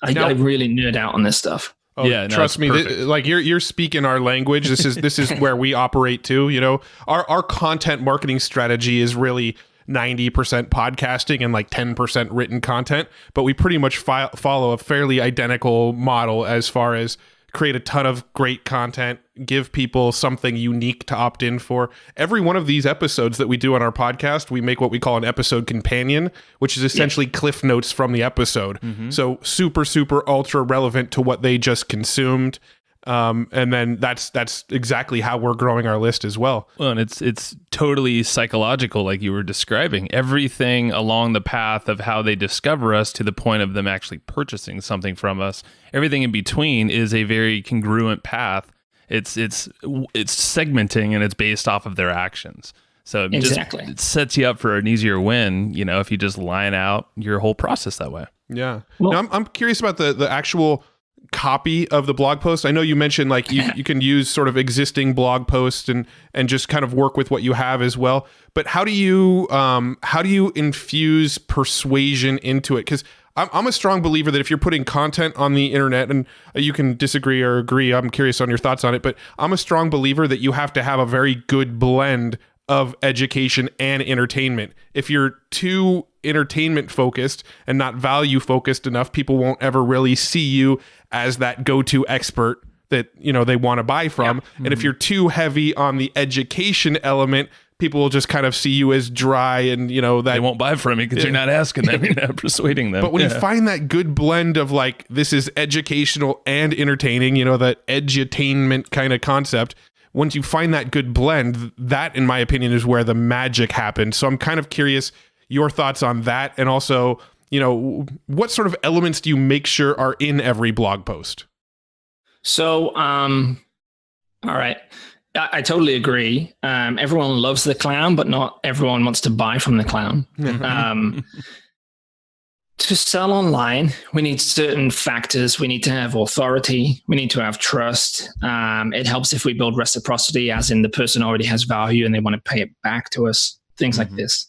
I really nerd out on this stuff. Oh, yeah, trust me. You're speaking our language. This is where we operate too. You know, our content marketing strategy is really 90% podcasting and like 10% written content, but we pretty much follow a fairly identical model as far as create a ton of great content, give people something unique to opt in for. Every one of these episodes that we do on our podcast, we make what we call an episode companion, which is essentially cliff notes from the episode. Mm-hmm. So super, super ultra relevant to what they just consumed. And then that's exactly how we're growing our list as well. Well, and it's totally psychological, like you were describing. Everything along the path of how they discover us to the point of them actually purchasing something from us. Everything in between is a very congruent path. It's segmenting, and it's based off of their actions. So it sets you up for an easier win, if you just line out your whole process that way. Yeah. Well, now, I'm curious about the actual copy of the blog post. I know you mentioned like you can use sort of existing blog posts and just kind of work with what you have as well. But how do you infuse persuasion into it? Because I'm a strong believer that if you're putting content on the internet, and you can disagree or agree, I'm curious on your thoughts on it, but I'm a strong believer that you have to have a very good blend of education and entertainment. If you're too entertainment focused and not value focused enough, people won't ever really see you as that go-to expert that they want to buy from. Yeah. Mm-hmm. And if you're too heavy on the education element, people will just kind of see you as dry, and that they won't buy from you because you're not asking them, you're not persuading them. But when you find that good blend of like, this is educational and entertaining, that edutainment kind of concept, once you find that good blend, that in my opinion is where the magic happens. So I'm kind of curious your thoughts on that, and also, what sort of elements do you make sure are in every blog post? So, all right. I totally agree. Everyone loves the clown, but not everyone wants to buy from the clown. To sell online, we need certain factors. We need to have authority. We need to have trust. It helps if we build reciprocity, as in the person already has value and they want to pay it back to us, things like this.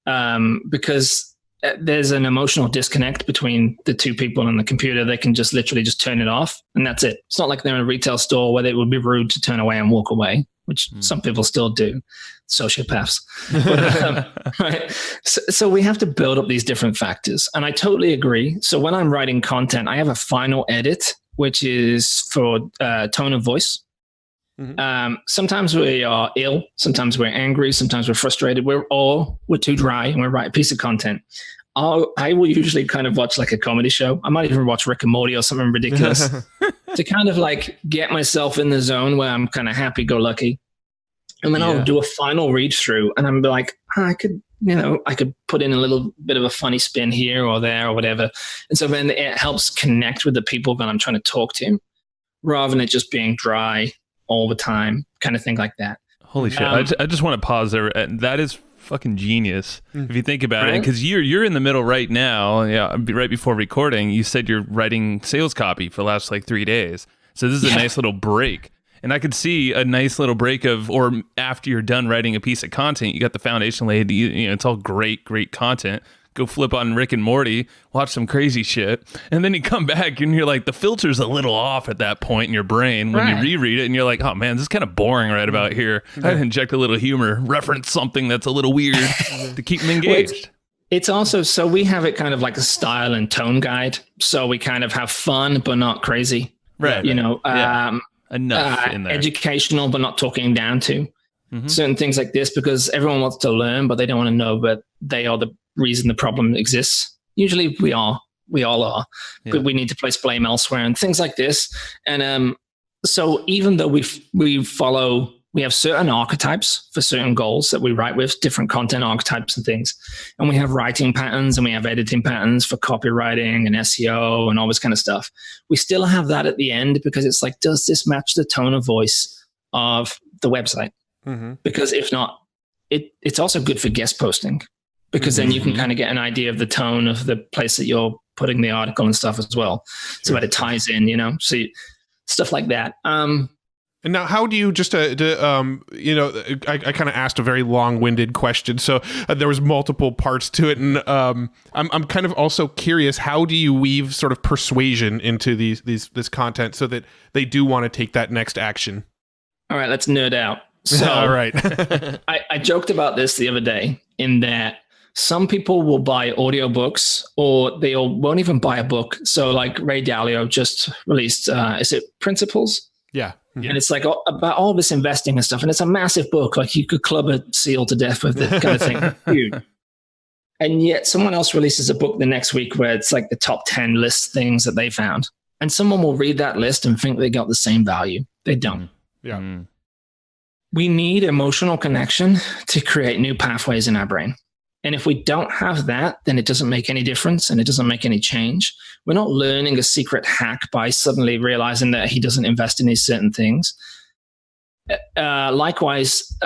Because there's an emotional disconnect between the two people and the computer. They can just literally just turn it off, and that's it. It's not like they're in a retail store where it would be rude to turn away and walk away, which some people still do, sociopaths. But, right? So we have to build up these different factors, and I totally agree. So when I'm writing content, I have a final edit, which is for tone of voice. Mm-hmm. Sometimes we are ill, sometimes we're angry, sometimes we're frustrated, we're too dry, and we write a piece of content. I will usually kind of watch like a comedy show. I might even watch Rick and Morty or something ridiculous to kind of like get myself in the zone where I'm kind of happy-go-lucky. And then I'll do a final read through, and I'm like, I could put in a little bit of a funny spin here or there or whatever. And so then it helps connect with the people that I'm trying to talk to, rather than it just being dry all the time, kind of thing like that. Holy shit. I just want to pause there. That is fucking genius if you think about it, because you're in the middle right now. Right before recording, you said you're writing sales copy for the last like 3 days. So this is a nice little break. And I could see a nice little break or after you're done writing a piece of content, you got the foundation laid, it's all great content. Go flip on Rick and Morty, watch some crazy shit, and then you come back and you're like, the filter's a little off at that point in your brain when you reread it, and you're like, oh man, this is kind of boring right about here. I'd inject a little humor, reference something that's a little weird to keep them engaged. It's also, so we have it kind of like a style and tone guide, so we kind of have fun but not crazy. Right. Enough in there. Educational but not talking down to certain things like this, because everyone wants to learn, but they don't want to know that they are the reason the problem exists. Usually we all are, but we need to place blame elsewhere and things like this. And so even though we have certain archetypes for certain goals that we write with, different content archetypes and things, and we have writing patterns and we have editing patterns for copywriting and SEO and all this kind of stuff, we still have that at the end, because it's like, does this match the tone of voice of the website? Because if not, it's also good for guest posting, because then you can kind of get an idea of the tone of the place that you're putting the article and stuff as well. So that it ties in, so stuff like that. And now, how do you I kind of asked a very long-winded question, so there was multiple parts to it, and I'm kind of also curious, how do you weave sort of persuasion into this content so that they do want to take that next action? All right, let's nerd out. So, all right. I joked about this the other day, in that some people will buy audiobooks, or they won't even buy a book. So like Ray Dalio just released, is it Principles? Yeah. And it's like about all this investing and stuff. And it's a massive book. Like you could club a seal to death with it, kind of thing. Huge. And yet someone else releases a book the next week where it's like the top 10 list things that they found. And someone will read that list and think they got the same value. They don't. Yeah. We need emotional connection to create new pathways in our brain. And if we don't have that, then it doesn't make any difference and it doesn't make any change. We're not learning a secret hack by suddenly realizing that he doesn't invest in these certain things. Likewise,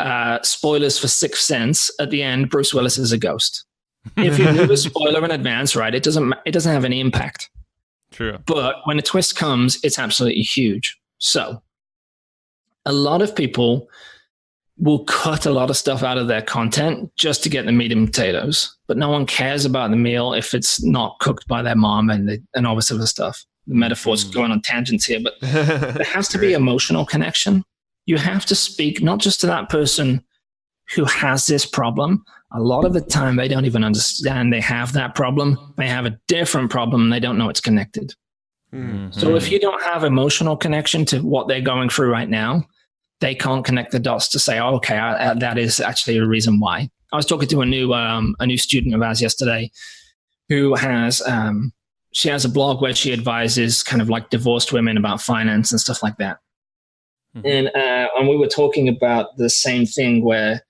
spoilers for Sixth Sense. At the end, Bruce Willis is a ghost. If you knew the spoiler in advance, right, it doesn't have any impact. True. But when a twist comes, it's absolutely huge. So a lot of people will cut a lot of stuff out of their content just to get the meat and potatoes. But no one cares about the meal if it's not cooked by their mom and all this other stuff. The metaphor's going on tangents here, but there has to be emotional connection. You have to speak not just to that person who has this problem. A lot of the time, they don't even understand they have that problem. They have a different problem and they don't know it's connected. So if you don't have emotional connection to what they're going through right now, they can't connect the dots to say, oh, okay, that is actually a reason why. I was talking to a new student of ours yesterday who has, she has a blog where she advises kind of like divorced women about finance and stuff like that. And we were talking about the same thing where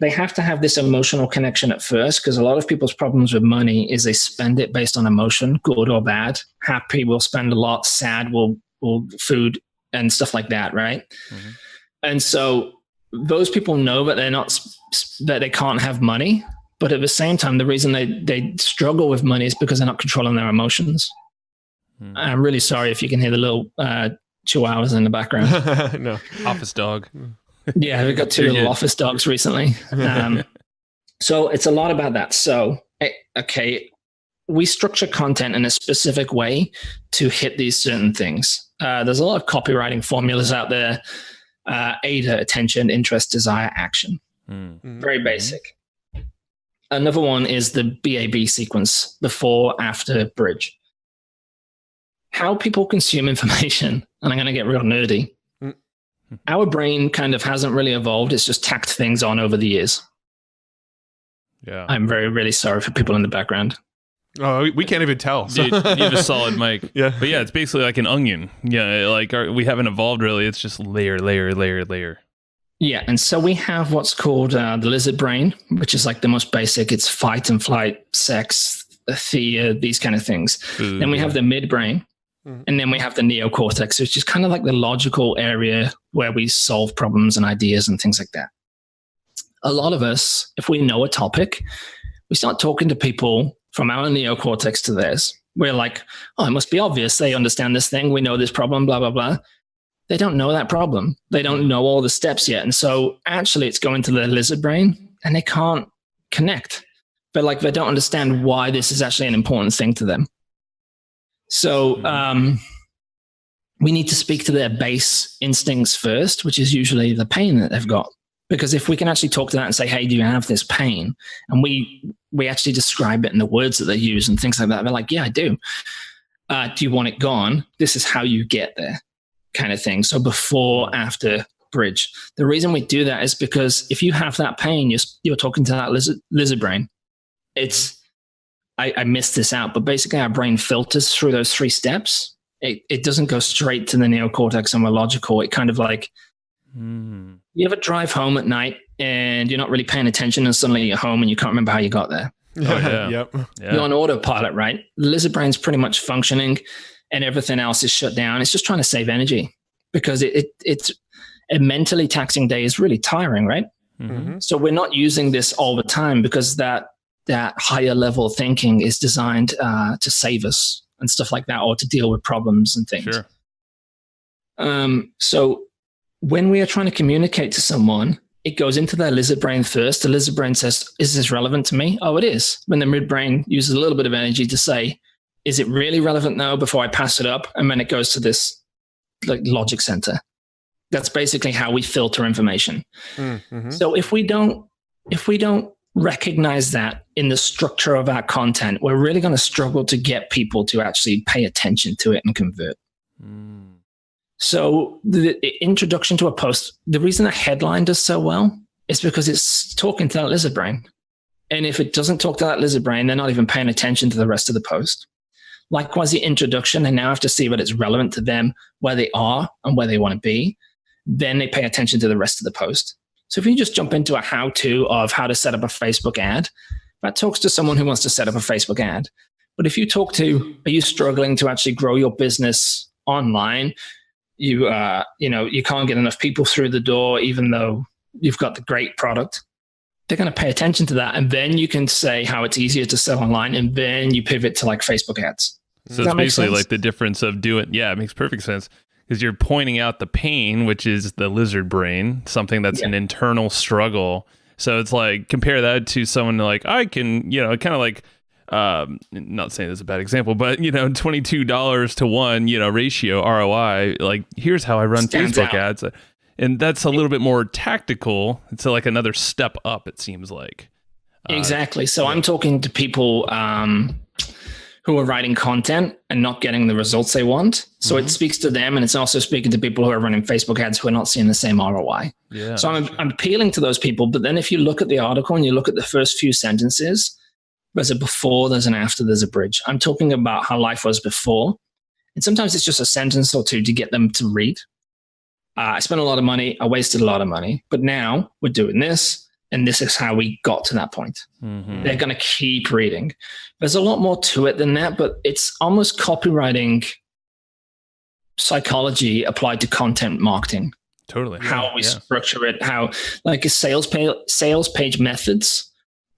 they have to have this emotional connection at first, because a lot of people's problems with money is they spend it based on emotion, good or bad. Happy will spend a lot, sad will food and stuff like that, right? And so those people know that that they can't have money, but at the same time, the reason they struggle with money is because they're not controlling their emotions. I'm really sorry if you can hear the little chihuahuas in the background. No, office dog. Yeah, we got two little office dogs recently. So it's a lot about that. So, okay, we structure content in a specific way to hit these certain things. There's a lot of copywriting formulas out there. AIDA, attention, interest, desire, action. Very basic. Another one is the BAB sequence, before, after, bridge. How people consume information, and I'm going to get real nerdy. Our brain kind of hasn't really evolved. It's just tacked things on over the years. Yeah. I'm very, really sorry for people in the background. Oh, we can't even tell. So. You have a solid mic. Yeah. But yeah, it's basically like an onion. Yeah, like we haven't evolved really. It's just layer. Yeah, and so we have what's called the lizard brain, which is like the most basic. It's fight and flight, sex, fear, these kind of things. Then we have the midbrain, and then we have the neocortex, which is kind of like the logical area where we solve problems and ideas and things like that. A lot of us, if we know a topic, we start talking to people from our neocortex to theirs. We're like, oh, it must be obvious. They understand this thing. We know this problem, blah, blah, blah. They don't know that problem. They don't know all the steps yet. And so actually it's going to their lizard brain and they can't connect. But like they don't understand why this is actually an important thing to them. So we need to speak to their base instincts first, which is usually the pain that they've got. Because if we can actually talk to that and say, hey, do you have this pain? And we actually describe it in the words that they use and things like that. They're like, yeah, I do. Do you want it gone? This is how you get there, kind of thing. So before, after, bridge. The reason we do that is because if you have that pain, you're talking to that lizard brain. I missed this out, but basically our brain filters through those 3 steps. It doesn't go straight to the neocortex and we're logical. It kind of like, you ever drive home at night and you're not really paying attention and suddenly you're home and you can't remember how you got there. Oh, yeah. Yep. Yeah. You're on autopilot, right? The lizard brain's pretty much functioning and everything else is shut down. It's just trying to save energy because it's a mentally taxing day is really tiring, right? So we're not using this all the time because that higher level thinking is designed to save us and stuff like that, or to deal with problems and things. Sure. So when we are trying to communicate to someone, it goes into their lizard brain first. The lizard brain says, is this relevant to me? Oh, it is. When the midbrain uses a little bit of energy to say, is it really relevant now before I pass it up? And then it goes to this like logic center. That's basically how we filter information. So if we don't recognize that in the structure of our content, we're really going to struggle to get people to actually pay attention to it and convert. So the introduction to a post, the reason a headline does so well is because it's talking to that lizard brain. And if it doesn't talk to that lizard brain, they're not even paying attention to the rest of the post. Likewise, the introduction, they now have to see that it's relevant to them, where they are and where they want to be. Then they pay attention to the rest of the post. So if you just jump into a how-to of how to set up a Facebook ad, that talks to someone who wants to set up a Facebook ad. But if you talk to, are you struggling to actually grow your business online? You can't get enough people through the door, even though you've got the great product. They're going to pay attention to that. And then you can say how it's easier to sell online. And then you pivot to like Facebook ads. So it's basically like the difference of it makes perfect sense. Because you're pointing out the pain, which is the lizard brain, something that's an internal struggle. So it's like, compare that to someone like, I can, kind of like, not saying this is a bad example, but, $22 to 1, ratio ROI, like, here's how I run Facebook ads. And that's a little bit more tactical. It's like another step up, it seems like. Exactly. So I'm talking to people who are writing content and not getting the results they want. So it speaks to them, and it's also speaking to people who are running Facebook ads who are not seeing the same ROI. Yeah, so I'm appealing to those people. But then if you look at the article and you look at the first few sentences, there's a before, there's an after, there's a bridge. I'm talking about how life was before. And sometimes it's just a sentence or two to get them to read. I spent a lot of money. I wasted a lot of money. But now we're doing this. And this is how we got to that point. They're going to keep reading. There's a lot more to it than that, but it's almost copywriting psychology applied to content marketing. Totally. How we structure it, how like a sales page methods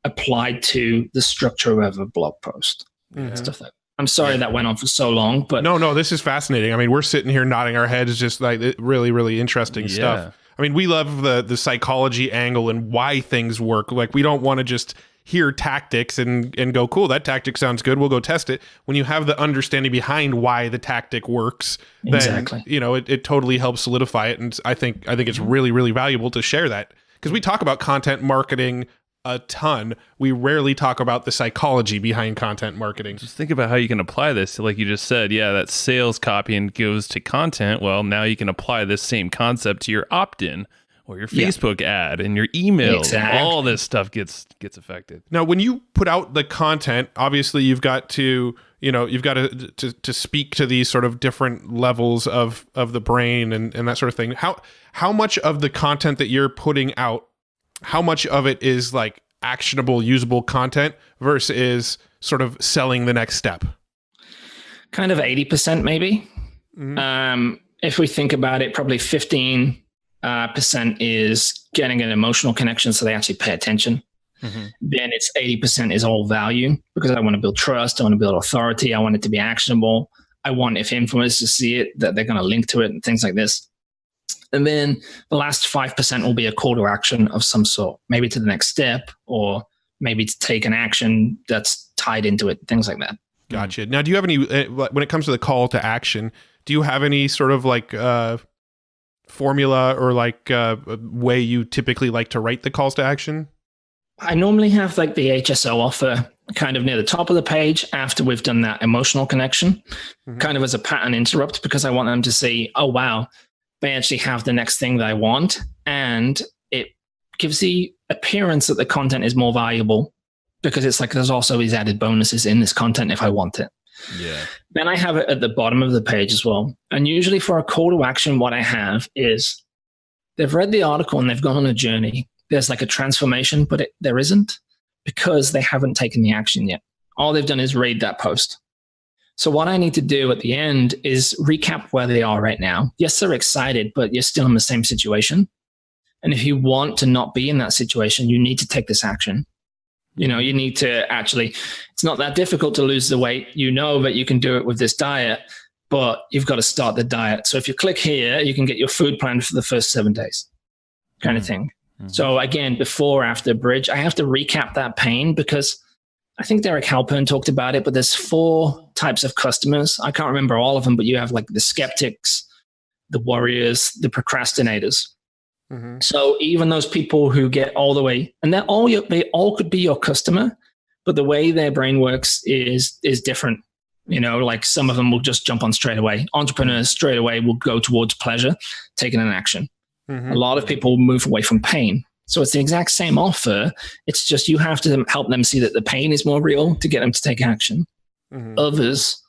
applied to the structure of a blog post. Stuff like that. I'm sorry that went on for so long, but no, this is fascinating. I mean, we're sitting here nodding our heads, just like really, really interesting stuff. I mean, we love the psychology angle and why things work. Like, we don't want to just hear tactics and go, cool, that tactic sounds good, we'll go test it. When you have the understanding behind why the tactic works, then it totally helps solidify it. And I think it's really, really valuable to share that, because we talk about content marketing a ton. We rarely talk about the psychology behind content marketing. Just think about how you can apply this. Like you just said, that sales copy and goes to content. Well, now you can apply this same concept to your opt-in or your Facebook ad and your email. Exactly. All this stuff gets affected. Now, when you put out the content, obviously you've got to speak to these sort of different levels of the brain and that sort of thing. How much of the content that you're putting out, how much of it is like actionable, usable content versus sort of selling the next step? Kind of 80% maybe. If we think about it, probably 15% is getting an emotional connection so they actually pay attention. Then it's 80% is all value, because I want to build trust, I want to build authority, I want it to be actionable. I want, if influencers see it, that they're going to link to it and things like this. And then the last 5% will be a call to action of some sort, maybe to the next step, or maybe to take an action that's tied into it, things like that. Gotcha. Now, do you have any, when it comes to the call to action, do you have any sort of like formula or like way you typically like to write the calls to action? I normally have like the HSO offer kind of near the top of the page after we've done that emotional connection, kind of as a pattern interrupt, because I want them to see, oh, wow, they actually have the next thing that I want. And it gives the appearance that the content is more valuable, because it's like there's also these added bonuses in this content if I want it. Then I have it at the bottom of the page as well. And usually for a call to action, what I have is they've read the article and they've gone on a journey. There's like a transformation, but there isn't, because they haven't taken the action yet. All they've done is read that post. So what I need to do at the end is recap where they are right now. Yes, they're excited, but you're still in the same situation. And if you want to not be in that situation, you need to take this action. You need to actually, it's not that difficult to lose the weight. You know that you can do it with this diet, but you've got to start the diet. So if you click here, you can get your food plan for the first 7 days, kind of thing. So again, before, after, bridge, I have to recap that pain, because I think Derek Halpern talked about it, but there's 4 types of customers. I can't remember all of them, but you have like the skeptics, the warriors, the procrastinators. So even those people who get all the way, and they all could be your customer, but the way their brain works is different. Like some of them will just jump on straight away. Entrepreneurs straight away will go towards pleasure, taking an action. A lot of people move away from pain. So it's the exact same offer. It's just you have to help them see that the pain is more real to get them to take action. Others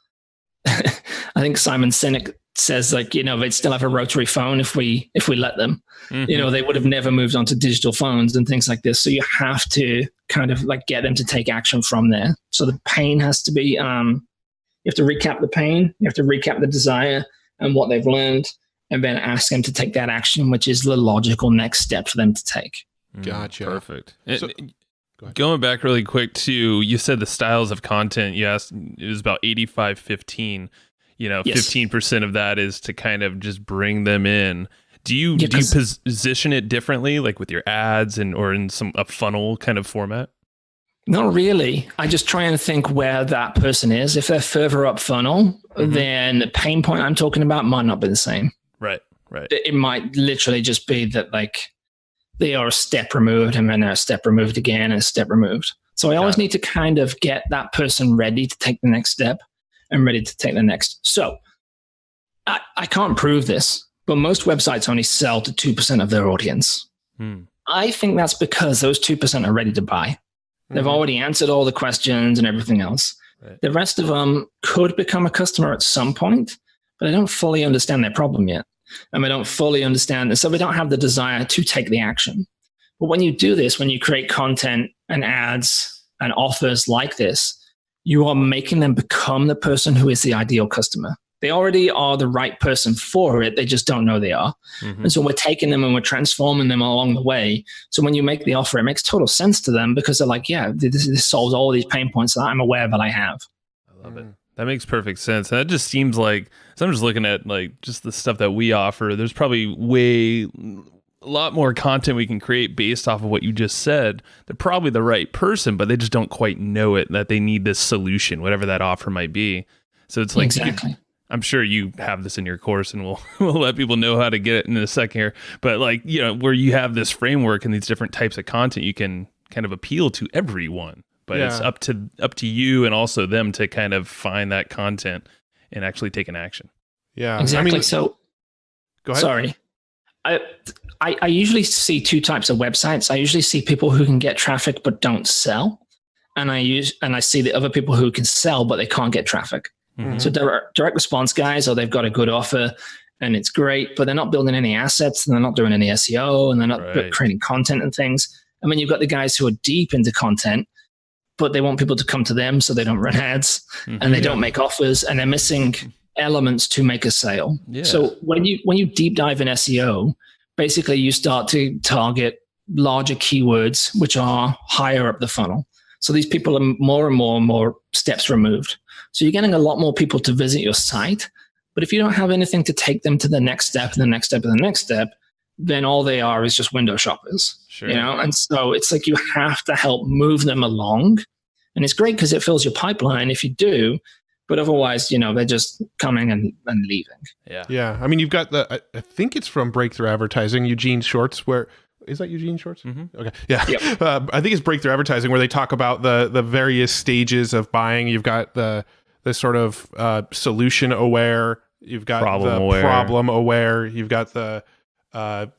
I think Simon Sinek says, like, they'd still have a rotary phone if we let them. Mm-hmm. They would have never moved on to digital phones and things like this. So you have to kind of like get them to take action from there. So the pain has to be, you have to recap the pain, you have to recap the desire and what they've learned, and then ask them to take that action, which is the logical next step for them to take. Gotcha. Perfect. So, going back really quick to, you said the styles of content, you asked, it was about 85-15. Yes. 15% of that is to kind of just bring them in. Do you position it differently, like with your ads or in a funnel kind of format? Not really. I just try and think where that person is. If they're further up funnel, then the pain point I'm talking about might not be the same. Right. It might literally just be that, like, they are a step removed and then they're a step removed again and a step removed. So I always need to kind of get that person ready to take the next step and ready to take the next. So I can't prove this, but most websites only sell to 2% of their audience. I think that's because those 2% are ready to buy. They've already answered all the questions and everything else. Right. The rest of them could become a customer at some point, but they don't fully understand their problem yet. And they don't fully understand it. So they don't have the desire to take the action. But when you do this, when you create content and ads and offers like this, you are making them become the person who is the ideal customer. They already are the right person for it. They just don't know they are. And so we're taking them and we're transforming them along the way. So when you make the offer, it makes total sense to them because they're like, yeah, this solves all these pain points that I'm aware that I have. I love it. That makes perfect sense. And that just seems like, so I'm just looking at like just the stuff that we offer. There's probably a lot more content we can create based off of what you just said. They're probably the right person, but they just don't quite know it, that they need this solution, whatever that offer might be. So it's like, exactly. I'm sure you have this in your course, and we'll let people know how to get it in a second here. But like, where you have this framework and these different types of content, you can kind of appeal to everyone. But it's up to you and also them to kind of find that content and actually take an action. Yeah, exactly. I mean, so, go ahead. Sorry, I usually see two types of websites. I usually see people who can get traffic but don't sell, and I see the other people who can sell but they can't get traffic. So direct response guys, or they've got a good offer and it's great, but they're not building any assets and they're not doing any SEO and they're not creating content and things. And then you've got the guys who are deep into content, but they want people to come to them, so they don't run ads and they don't make offers, and they're missing elements to make a sale. Yeah. So when you deep dive in SEO, basically you start to target larger keywords, which are higher up the funnel. So these people are more and more steps removed. So you're getting a lot more people to visit your site, but if you don't have anything to take them to the next step and the next step and the next step, then all they are is just window shoppers. Sure. And so it's like you have to help move them along. And it's great because it fills your pipeline if you do, but otherwise, they're just coming and leaving. Yeah. I mean, you've got I think it's from Breakthrough Advertising, Eugene Schwartz, is that Eugene Schwartz? Okay. Yeah. Yep. I think it's Breakthrough Advertising, where they talk about the various stages of buying. You've got the sort of solution aware, you've got problem aware, you've got the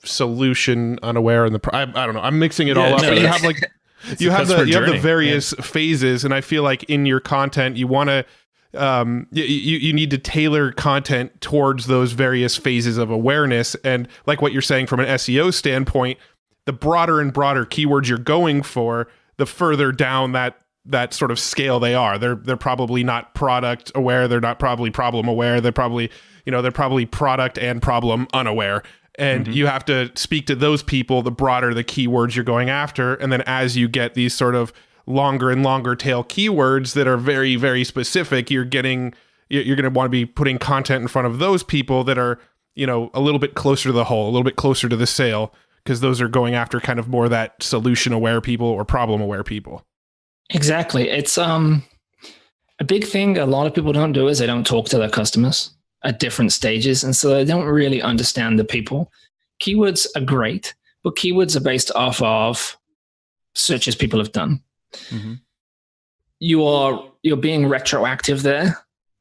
solution unaware, and I don't know. I'm mixing it all up. But you have like you have the various phases, and I feel like in your content you want to you need to tailor content towards those various phases of awareness. And like what you're saying from an SEO standpoint, the broader and broader keywords you're going for, the further down that sort of scale they are. They're probably not product aware. They're not probably problem aware. They're probably product and problem unaware. And you have to speak to those people, the broader the keywords you're going after. And then as you get these sort of longer and longer tail keywords that are very, very specific, you're going to want to be putting content in front of those people that are, a little bit closer to the hole, a little bit closer to the sale, because those are going after kind of more that solution aware people or problem aware people. Exactly. It's a big thing a lot of people don't do is they don't talk to their customers at different stages. And so they don't really understand the people. Keywords are great, but keywords are based off of searches people have done. You're being retroactive there.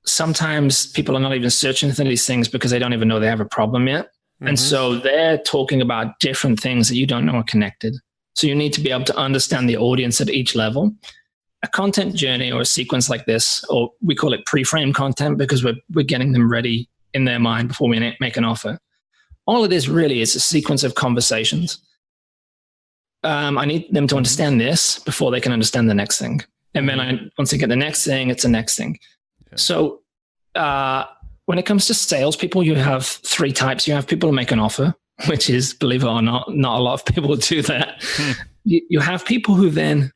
Sometimes people are not even searching for these things because they don't even know they have a problem yet. And so they're talking about different things that you don't know are connected. So you need to be able to understand the audience at each level a content journey or a sequence like this, or we call it pre-frame content because we're getting them ready in their mind before we make an offer. All it is really is a sequence of conversations. I need them to understand this before they can understand the next thing. And then once they get the next thing, it's the next thing. Yeah. So when it comes to salespeople, you have three types. You have people who make an offer, which is, believe it or not a lot of people do that. You have people who then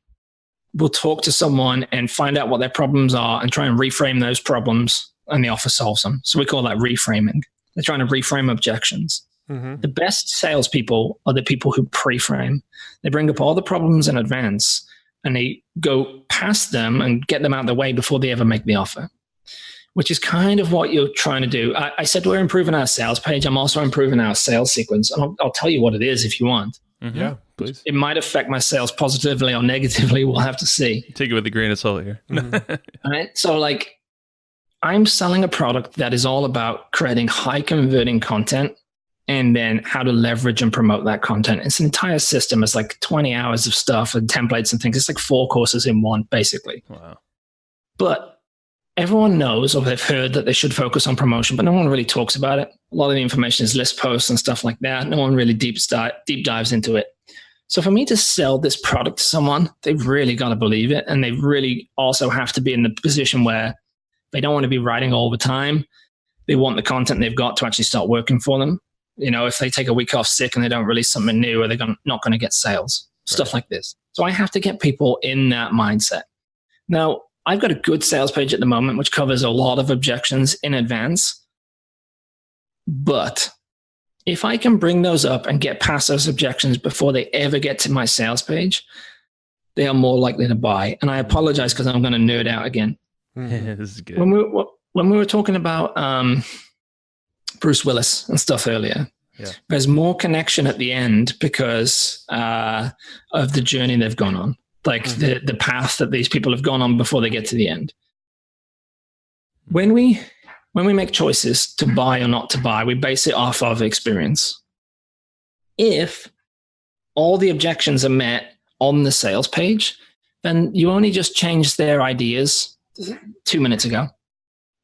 will talk to someone and find out what their problems are and try and reframe those problems, and the offer solves them. So we call that reframing. They're trying to reframe objections. The best salespeople are the people who pre-frame. They bring up all the problems in advance and they go past them and get them out of the way before they ever make the offer, which is kind of what you're trying to do. I said we're improving our sales page. I'm also improving our sales sequence. And I'll tell you what it is if you want. Yeah, please. It might affect my sales positively or negatively. We'll have to see. Take it with a grain of salt here. All right. So like, I'm selling a product that is all about creating high converting content and then how to leverage and promote that content. It's an entire system. It's like 20 hours of stuff and templates and things. It's like 4 courses in one, basically. Wow. But everyone knows, or they've heard, that they should focus on promotion, but no one really talks about it. A lot of the information is list posts and stuff like that. No one really deep dives into it. So for me to sell this product to someone, they've really got to believe it. And they really also have to be in the position where they don't want to be writing all the time. They want the content they've got to actually start working for them. You know, if they take a week off sick and they don't release something new, or they're not going to get sales, stuff like this. So I have to get people in that mindset. Now, I've got a good sales page at the moment, which covers a lot of objections in advance. But if I can bring those up and get past those objections before they ever get to my sales page, they are more likely to buy. And I apologize because I'm going to nerd out again. This is good. When we were talking about Bruce Willis and stuff earlier, there's more connection at the end because of the journey they've gone on, like the path that these people have gone on before they get to the end. When we make choices to buy or not to buy, we base it off of experience. If all the objections are met on the sales page, then you only just changed their ideas 2 minutes ago.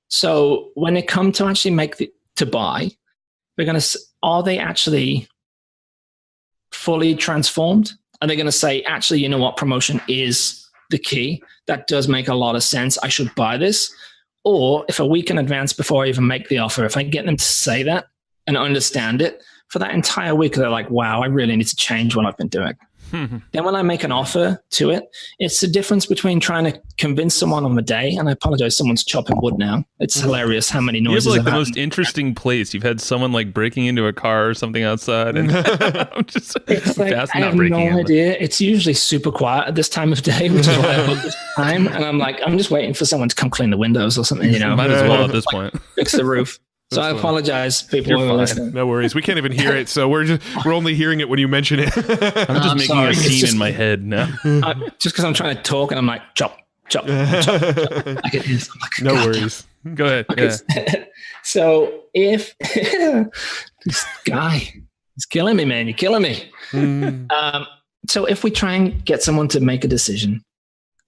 So when it comes to actually to buy, are they actually fully transformed? Are they going to say, actually, you know what, promotion is the key? That does make a lot of sense. I should buy this. Or if a week in advance before I even make the offer, if I get them to say that and understand it, for that entire week, they're like, wow, I really need to change what I've been doing. Then when I make an offer to it, it's the difference between trying to convince someone on the day, and I apologize, someone's chopping wood now. It's hilarious how many noises. You have like the most interesting place. You've had someone like breaking into a car or something outside, and I'm just it's like, I have no idea. It's usually super quiet at this time of day, which is why I book this time. And I'm just waiting for someone to come clean the windows or something, you know. Might as well at this point. Fix the roof. So I apologize, people who are listening. No worries. We can't even hear it, so we're only hearing it when you mention it. I'm just making a scene in my head now. Just because I'm trying to talk and I'm like, chop, chop, chop, chop. Like it is. Like, no worries. Go ahead. Okay. Yeah. So if this guy is killing me, man, you're killing me. So if we try and get someone to make a decision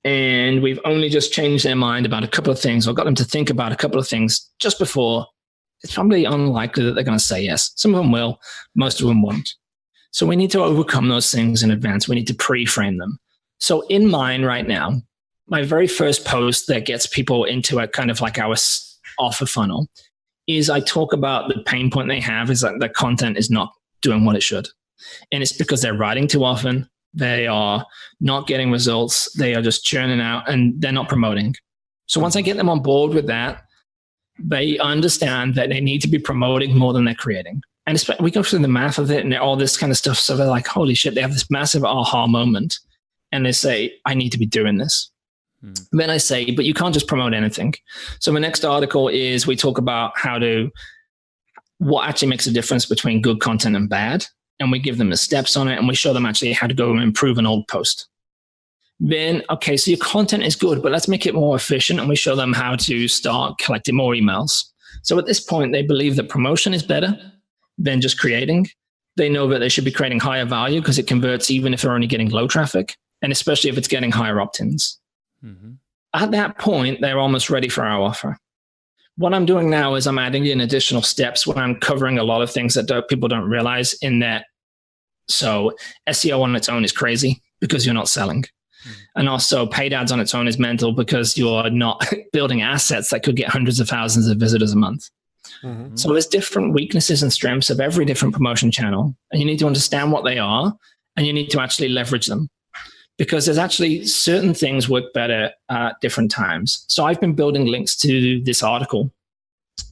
and we've only just changed their mind about a couple of things or got them to think about a couple of things just before, it's probably unlikely that they're going to say yes. Some of them will, most of them won't. So we need to overcome those things in advance. We need to pre-frame them. So in mine right now, my very first post that gets people into a kind of like our offer funnel is I talk about the pain point they have is that the content is not doing what it should. And it's because they're writing too often. They are not getting results. They are just churning out and they're not promoting. So once I get them on board with that, they understand that they need to be promoting more than they're creating. And we go through the math of it and all this kind of stuff. So they're like, holy shit, they have this massive aha moment. And they say, I need to be doing this. Then I say, but you can't just promote anything. So the next article is we talk about what actually makes a difference between good content and bad. And we give them the steps on it and we show them actually how to go and improve an old post. Then, okay, so your content is good, but let's make it more efficient. And we show them how to start collecting more emails. So at this point, they believe that promotion is better than just creating. They know that they should be creating higher value because it converts even if they're only getting low traffic, and especially if it's getting higher opt-ins. At that point, they're almost ready for our offer. What I'm doing now is I'm adding in additional steps where I'm covering a lot of things that people don't realize in that. So SEO on its own is crazy because you're not selling. And also paid ads on its own is mental because you're not building assets that could get hundreds of thousands of visitors a month. So there's different weaknesses and strengths of every different promotion channel. And you need to understand what they are and you need to actually leverage them. Because there's actually certain things work better at different times. So I've been building links to this article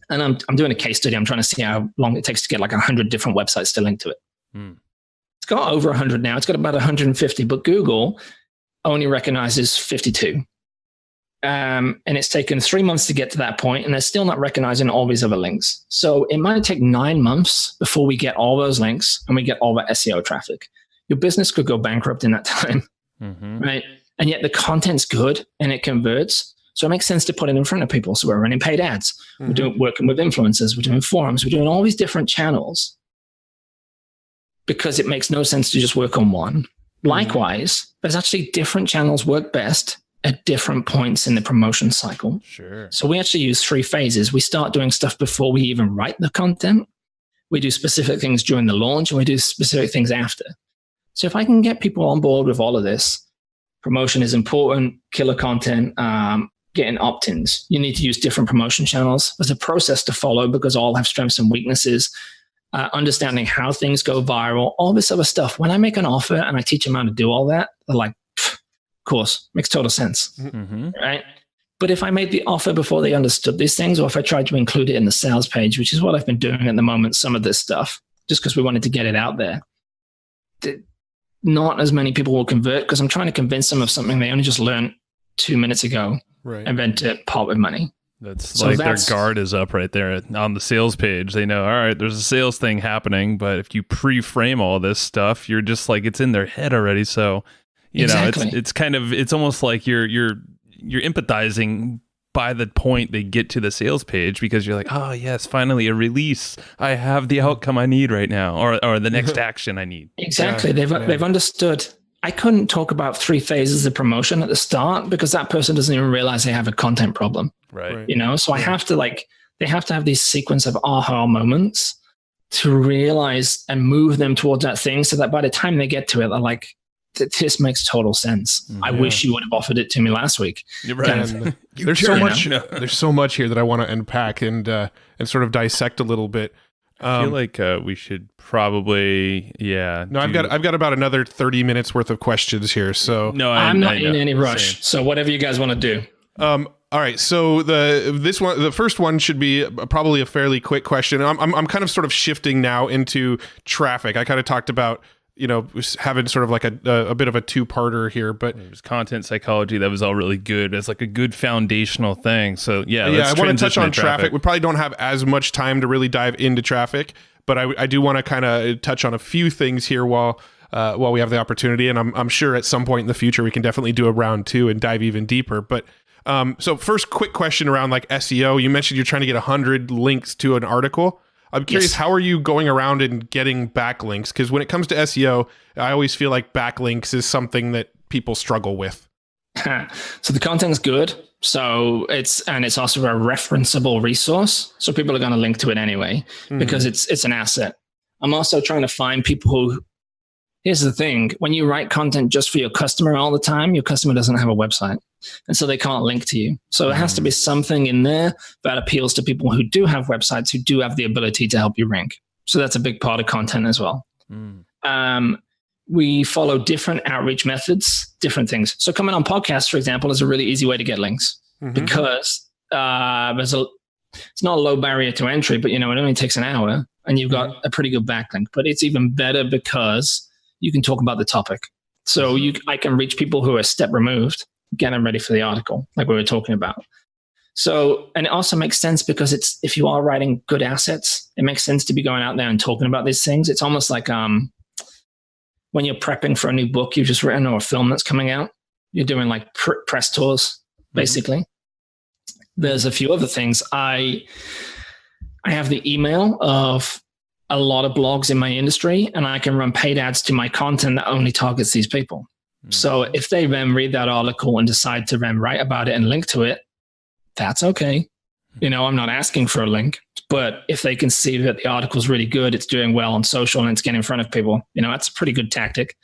and I'm doing a case study. I'm trying to see how long it takes to get like 100 different websites to link to it. It's got over 100 now. It's got about 150, but Google only recognizes 52. And it's taken 3 months to get to that point, and they're still not recognizing all these other links. So it might take 9 months before we get all those links and we get all that SEO traffic. Your business could go bankrupt in that time, right? And yet the content's good and it converts. So it makes sense to put it in front of people. So we're running paid ads. We're working with influencers. We're doing forums. We're doing all these different channels because it makes no sense to just work on one. Likewise, there's actually different channels work best at different points in the promotion cycle. Sure. So we actually use 3 phases. We start doing stuff before we even write the content. We do specific things during the launch, and we do specific things after. So if I can get people on board with all of this, promotion is important, killer content, getting opt-ins. You need to use different promotion channels. There's a process to follow because all have strengths and weaknesses. Understanding how things go viral, all this other stuff. When I make an offer and I teach them how to do all that, they're like, of course, makes total sense, right? But if I made the offer before they understood these things, or if I tried to include it in the sales page, which is what I've been doing at the moment, some of this stuff, just because we wanted to get it out there, not as many people will convert because I'm trying to convince them of something they only just learned 2 minutes ago, and then to part with money. That's so like their guard is up right there on the sales page. They know, all right, there's a sales thing happening, but if you pre-frame all this stuff, you're just like, it's in their head already. So, you know, it's almost like you're empathizing by the point they get to the sales page because you're like, oh yes, finally a release. I have the outcome I need right now, or the next action I need. Exactly. They've understood. I couldn't talk about 3 phases of promotion at the start because that person doesn't even realize they have a content problem. Right. You know, so I have to they have to have these sequence of aha moments to realize and move them towards that thing so that by the time they get to it, they're like, this makes total sense. I wish you would have offered it to me last week. You're right. And there's so much. There's so much here that I want to unpack and sort of dissect a little bit. I feel like we should probably, No, I've got about another 30 minutes worth of questions here. So no, I'm not in any rush. Same. So whatever you guys want to do. All right. So the first one should be probably a fairly quick question. I'm kind of sort of shifting now into traffic. I kind of talked about, you know, having sort of like a bit of a 2-parter here, but there's content psychology that was all really good. It's like a good foundational thing. So yeah, I want to touch on traffic. We probably don't have as much time to really dive into traffic, but I do want to kind of touch on a few things here while we have the opportunity. And I'm sure at some point in the future we can definitely do a round 2 and dive even deeper. But so first, quick question around like SEO. You mentioned you're trying to get 100 links to an article. I'm curious, how are you going around and getting backlinks? Because when it comes to SEO, I always feel like backlinks is something that people struggle with. So the content's good. So it's also a referenceable resource. So people are going to link to it anyway, because it's an asset. I'm also trying to find people who, here's the thing, when you write content just for your customer all the time, your customer doesn't have a website. And so they can't link to you. So it has to be something in there that appeals to people who do have websites, who do have the ability to help you rank. So that's a big part of content as well. We follow different outreach methods, different things. So coming on podcasts, for example, is a really easy way to get links because it's not a low barrier to entry, but you know, it only takes an hour and you've got a pretty good backlink. But it's even better because you can talk about the topic. So I can reach people who are a step removed, get them ready for the article, like we were talking about. So, and it also makes sense because if you are writing good assets, it makes sense to be going out there and talking about these things. It's almost like when you're prepping for a new book you've just written or a film that's coming out, you're doing like press tours, basically. There's a few other things. I have the email of a lot of blogs in my industry, and I can run paid ads to my content that only targets these people. So if they then read that article and decide to then write about it and link to it, that's okay. I'm not asking for a link, but if they can see that the article is really good, it's doing well on social and it's getting in front of people, that's a pretty good tactic.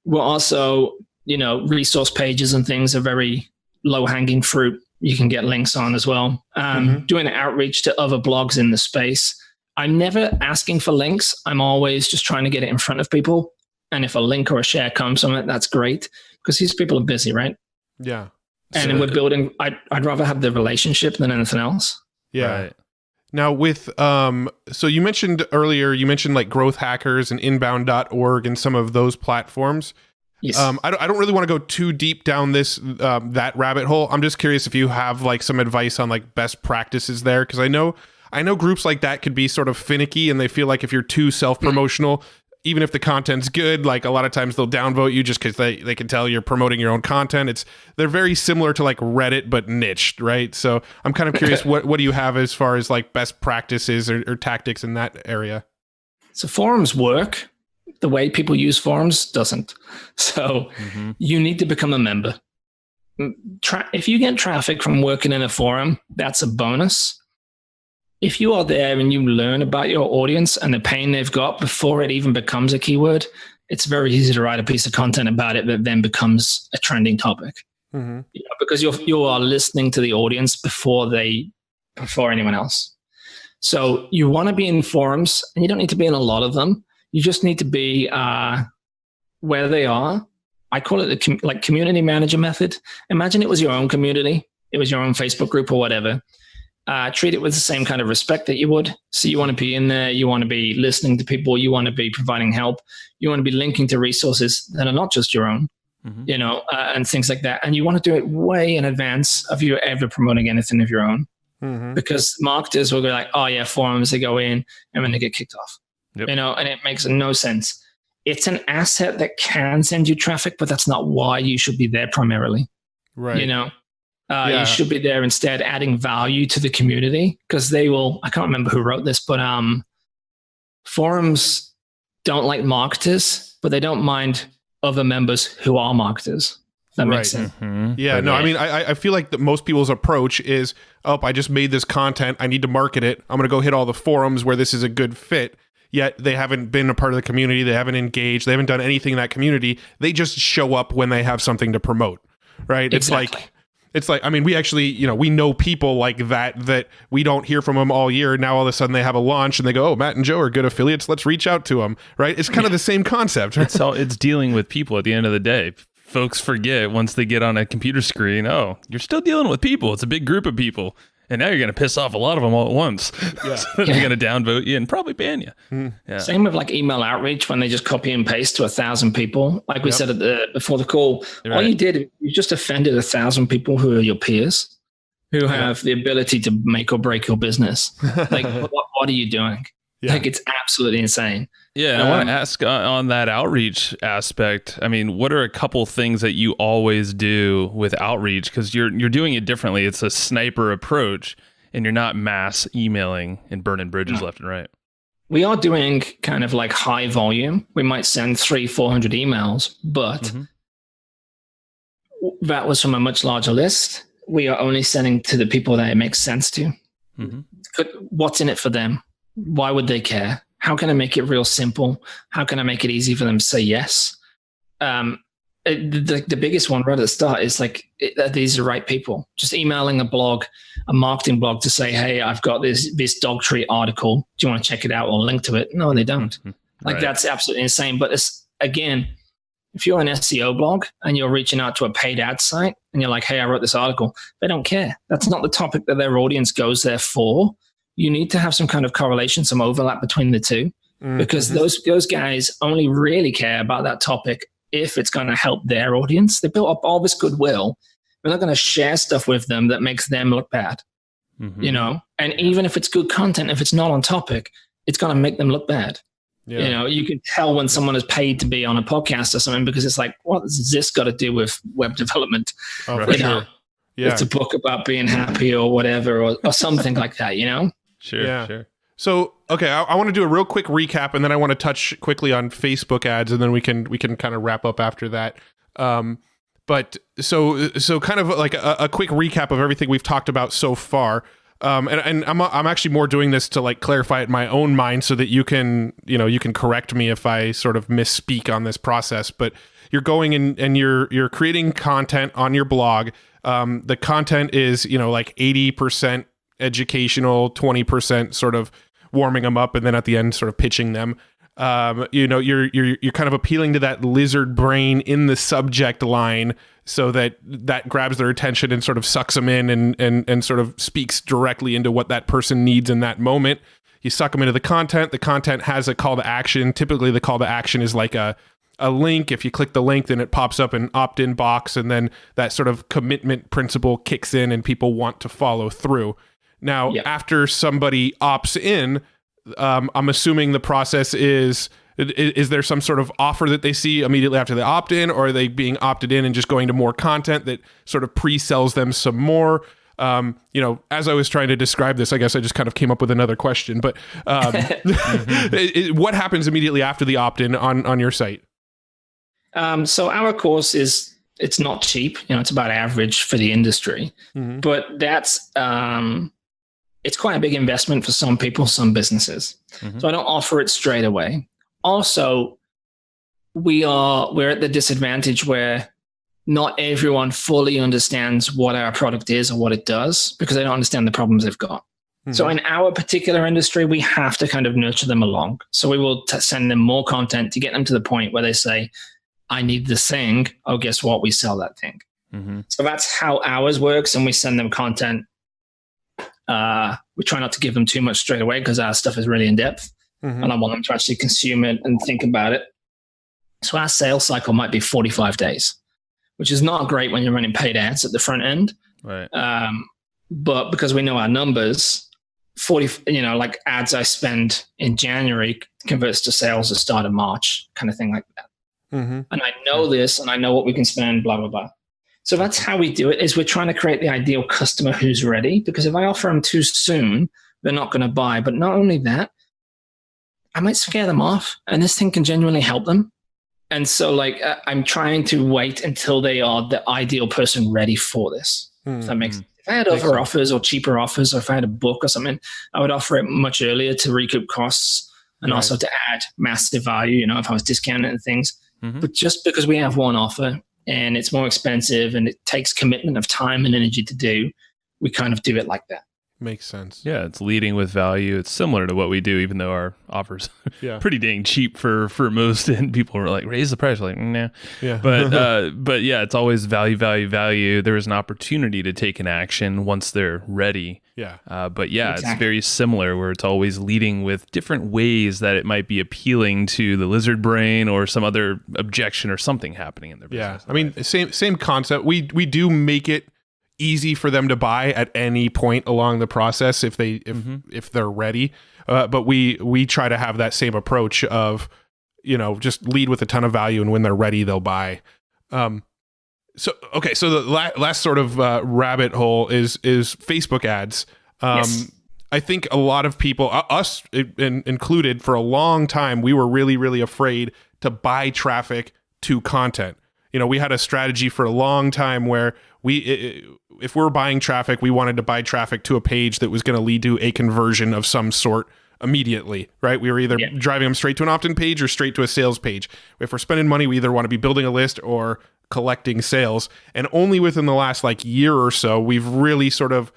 We're also, resource pages and things are very low hanging fruit. You can get links on as well. Doing outreach to other blogs in the space. I'm never asking for links. I'm always just trying to get it in front of people. And if a link or a share comes from it, that's great because these people are busy, right? Yeah. And we're building, I'd rather have the relationship than anything else. Yeah. Right. Now with, so you mentioned earlier, like GrowthHackers and inbound.org and some of those platforms. Yes. I don't really want to go too deep down that rabbit hole. I'm just curious if you have like some advice on like best practices there. Cause I know groups like that could be sort of finicky and they feel like if you're too self-promotional, even if the content's good, like a lot of times they'll downvote you just because they can tell you're promoting your own content. They're very similar to like Reddit, but niched, right? So I'm kind of curious, what do you have as far as like best practices or tactics in that area? So forums work. The way people use forums doesn't. So you need to become a member. If you get traffic from working in a forum, that's a bonus. If you are there and you learn about your audience and the pain they've got before it even becomes a keyword, it's very easy to write a piece of content about it that then becomes a trending topic. Because you are listening to the audience before anyone else. So you want to be in forums, and you don't need to be in a lot of them. You just need to be where they are. I call it the community manager method. Imagine it was your own community. It was your own Facebook group or whatever. Treat it with the same kind of respect that you would. So you want to be in there. You want to be listening to people. You want to be providing help. You want to be linking to resources that are not just your own, and things like that. And you want to do it way in advance of you ever promoting anything of your own. Because marketers will go like, oh yeah, forums, they go in and then they get kicked off. Yep. And it makes no sense. It's an asset that can send you traffic, but that's not why you should be there primarily. Right. You should be there instead adding value to the community because they will, I can't remember who wrote this, but forums don't like marketers, but they don't mind other members who are marketers. That makes sense. Yeah, no, I mean, I feel like that most people's approach is, I just made this content. I need to market it. I'm going to go hit all the forums where this is a good fit. Yet they haven't been a part of the community. They haven't engaged. They haven't done anything in that community. They just show up when they have something to promote, right? Exactly. It's like, I mean, we actually, we know people like that we don't hear from them all year. Now all of a sudden they have a launch and they go, oh, Matt and Joe are good affiliates. Let's reach out to them, right? It's kind of the same concept. Right? It's dealing with people at the end of the day. Folks forget once they get on a computer screen, you're still dealing with people. It's a big group of people. And now you're going to piss off a lot of them all at once. Yeah. So they're going to downvote you and probably ban you. Yeah. Same with like email outreach when they just copy and paste to 1,000 people. Like we said before the call, all you did, you just offended 1,000 people who are your peers, who have the ability to make or break your business. Like, what are you doing? Yeah. Like, it's absolutely insane. Yeah, and I want to ask on that outreach aspect. I mean, what are a couple things that you always do with outreach? Because you're doing it differently. It's a sniper approach, and you're not mass emailing and burning bridges left and right. We are doing kind of like high volume. We might send 300-400 emails, but that was from a much larger list. We are only sending to the people that it makes sense to. What's in it for them? Why would they care? How can I make it real simple? How can I make it easy for them to say yes? The biggest one right at the start is like, these are the right people. Just emailing a marketing blog to say, hey, I've got this dog treat article. Do you want to check it out or link to it? No, they don't. Like, that's absolutely insane. But again, if you're an SEO blog and you're reaching out to a paid ad site and you're like, hey, I wrote this article, they don't care. That's not the topic that their audience goes there for. You need to have some kind of correlation, some overlap between the two, because those guys only really care about that topic if it's going to help their audience. They built up all this goodwill. We're not going to share stuff with them that makes them look bad, And even if it's good content, if it's not on topic, it's going to make them look bad. Yeah. You can tell when someone is paid to be on a podcast or something because it's like, what has this got to do with web development? Sure. It's a book about being happy or whatever, or something like that, Sure. So Okay, I want to do a real quick recap, and then I want to touch quickly on Facebook ads, and then we can kind of wrap up after that. But so kind of like a quick recap of everything we've talked about so far. And I'm actually more doing this to like clarify it in my own mind so that you can correct me if I sort of misspeak on this process. But you're going in and you're creating content on your blog. The content is, like 80% educational, 20% sort of warming them up, and then at the end sort of pitching them. You're kind of appealing to that lizard brain in the subject line so that grabs their attention and sort of sucks them in and sort of speaks directly into what that person needs in that moment. You suck them into the content. The content has a call to action. Typically the call to action is like a link. If you click the link, then it pops up an opt-in box, and then that sort of commitment principle kicks in and people want to follow through. Now, after somebody opts in, I'm assuming the process is there some sort of offer that they see immediately after they opt in, or are they being opted in and just going to more content that sort of pre-sells them some more? As I was trying to describe this, I guess I just kind of came up with another question, but what happens immediately after the opt-in on your site? So our course it's not cheap, it's about average for the industry, but that's, it's quite a big investment for some people, some businesses. So I don't offer it straight away. Also, we're at the disadvantage where not everyone fully understands what our product is or what it does because they don't understand the problems they've got. So in our particular industry, we have to kind of nurture them along. So we will send them more content to get them to the point where they say, I need this thing. Oh, guess what? We sell that thing. So that's how ours works. And we send them content. We try not to give them too much straight away because our stuff is really in depth. And I want them to actually consume it and think about it. So our sales cycle might be 45 days, which is not great when you're running paid ads at the front end. Right. But because we know our numbers, like ads I spend in January converts to sales at the start of March, kind of thing like that. And I know this, and I know what we can spend, blah, blah, blah. So that's how we do it, is we're trying to create the ideal customer who's ready, because if I offer them too soon, they're not going to buy. But not only that, I might scare them off, and this thing can genuinely help them. And so I'm trying to wait until they are the ideal person ready for this. If that makes sense. If I had other offers or cheaper offers, or if I had a book or something, I would offer it much earlier to recoup costs and also to add massive value, if I was discounting and things. But just because we have one offer and it's more expensive and it takes commitment of time and energy to do, we kind of do it like that. Makes sense. Yeah, it's leading with value. It's similar to what we do, even though our offers pretty dang cheap for most, and people were like, raise the price. We're like, nah. Yeah. But yeah, it's always value, value, value. There is an opportunity to take an action once they're ready. Yeah. But yeah, It's very similar, where it's always leading with different ways that it might be appealing to the lizard brain or some other objection or something happening in their business. Yeah. I mean, same concept. We do make it easy for them to buy at any point along the process if they're ready. But we try to have that same approach of, just lead with a ton of value, and when they're ready, they'll buy. So the last sort of rabbit hole is Facebook ads. I think a lot of people, us included, for a long time, we were really, really afraid to buy traffic to content. We had a strategy for a long time where if we're buying traffic, we wanted to buy traffic to a page that was going to lead to a conversion of some sort immediately, right? We were either driving them straight to an opt-in page or straight to a sales page. If we're spending money, we either want to be building a list or collecting sales. And only within the last year or so, we've really sort of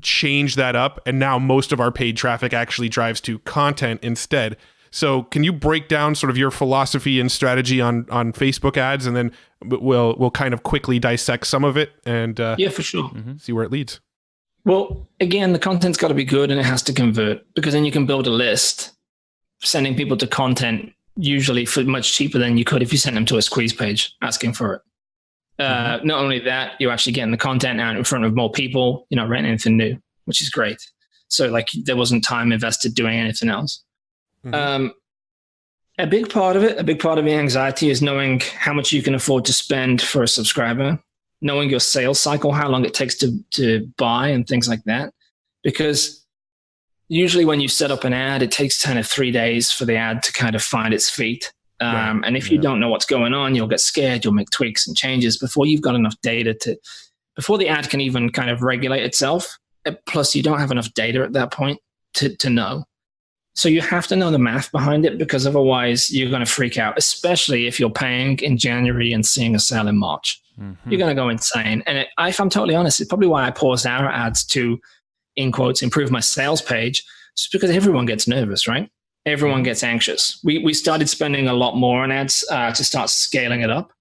changed that up. And now most of our paid traffic actually drives to content instead. So can you break down sort of your philosophy and strategy on Facebook ads, and then we'll kind of quickly dissect some of it and for sure, see where it leads. Well, again, the content's got to be good and it has to convert, because then you can build a list, sending people to content usually for much cheaper than you could if you sent them to a squeeze page asking for it. Not only that, you're actually getting the content out in front of more people. You're not renting anything new, which is great. So there wasn't time invested doing anything else. A big part of the anxiety is knowing how much you can afford to spend for a subscriber, knowing your sales cycle, how long it takes to buy and things like that. Because usually when you set up an ad, it takes kind of 3 days for the ad to kind of find its feet. And if you don't know what's going on, you'll get scared, you'll make tweaks and changes before you've got enough data before the ad can even kind of regulate itself. Plus, you don't have enough data at that point to know. So you have to know the math behind it, because otherwise you're going to freak out, especially if you're paying in January and seeing a sale in March. Mm-hmm. You're going to go insane. And if I'm totally honest, it's probably why I paused our ads to, in quotes, improve my sales page, just because everyone gets nervous, right? Everyone gets anxious. We started spending a lot more on ads to start scaling it up.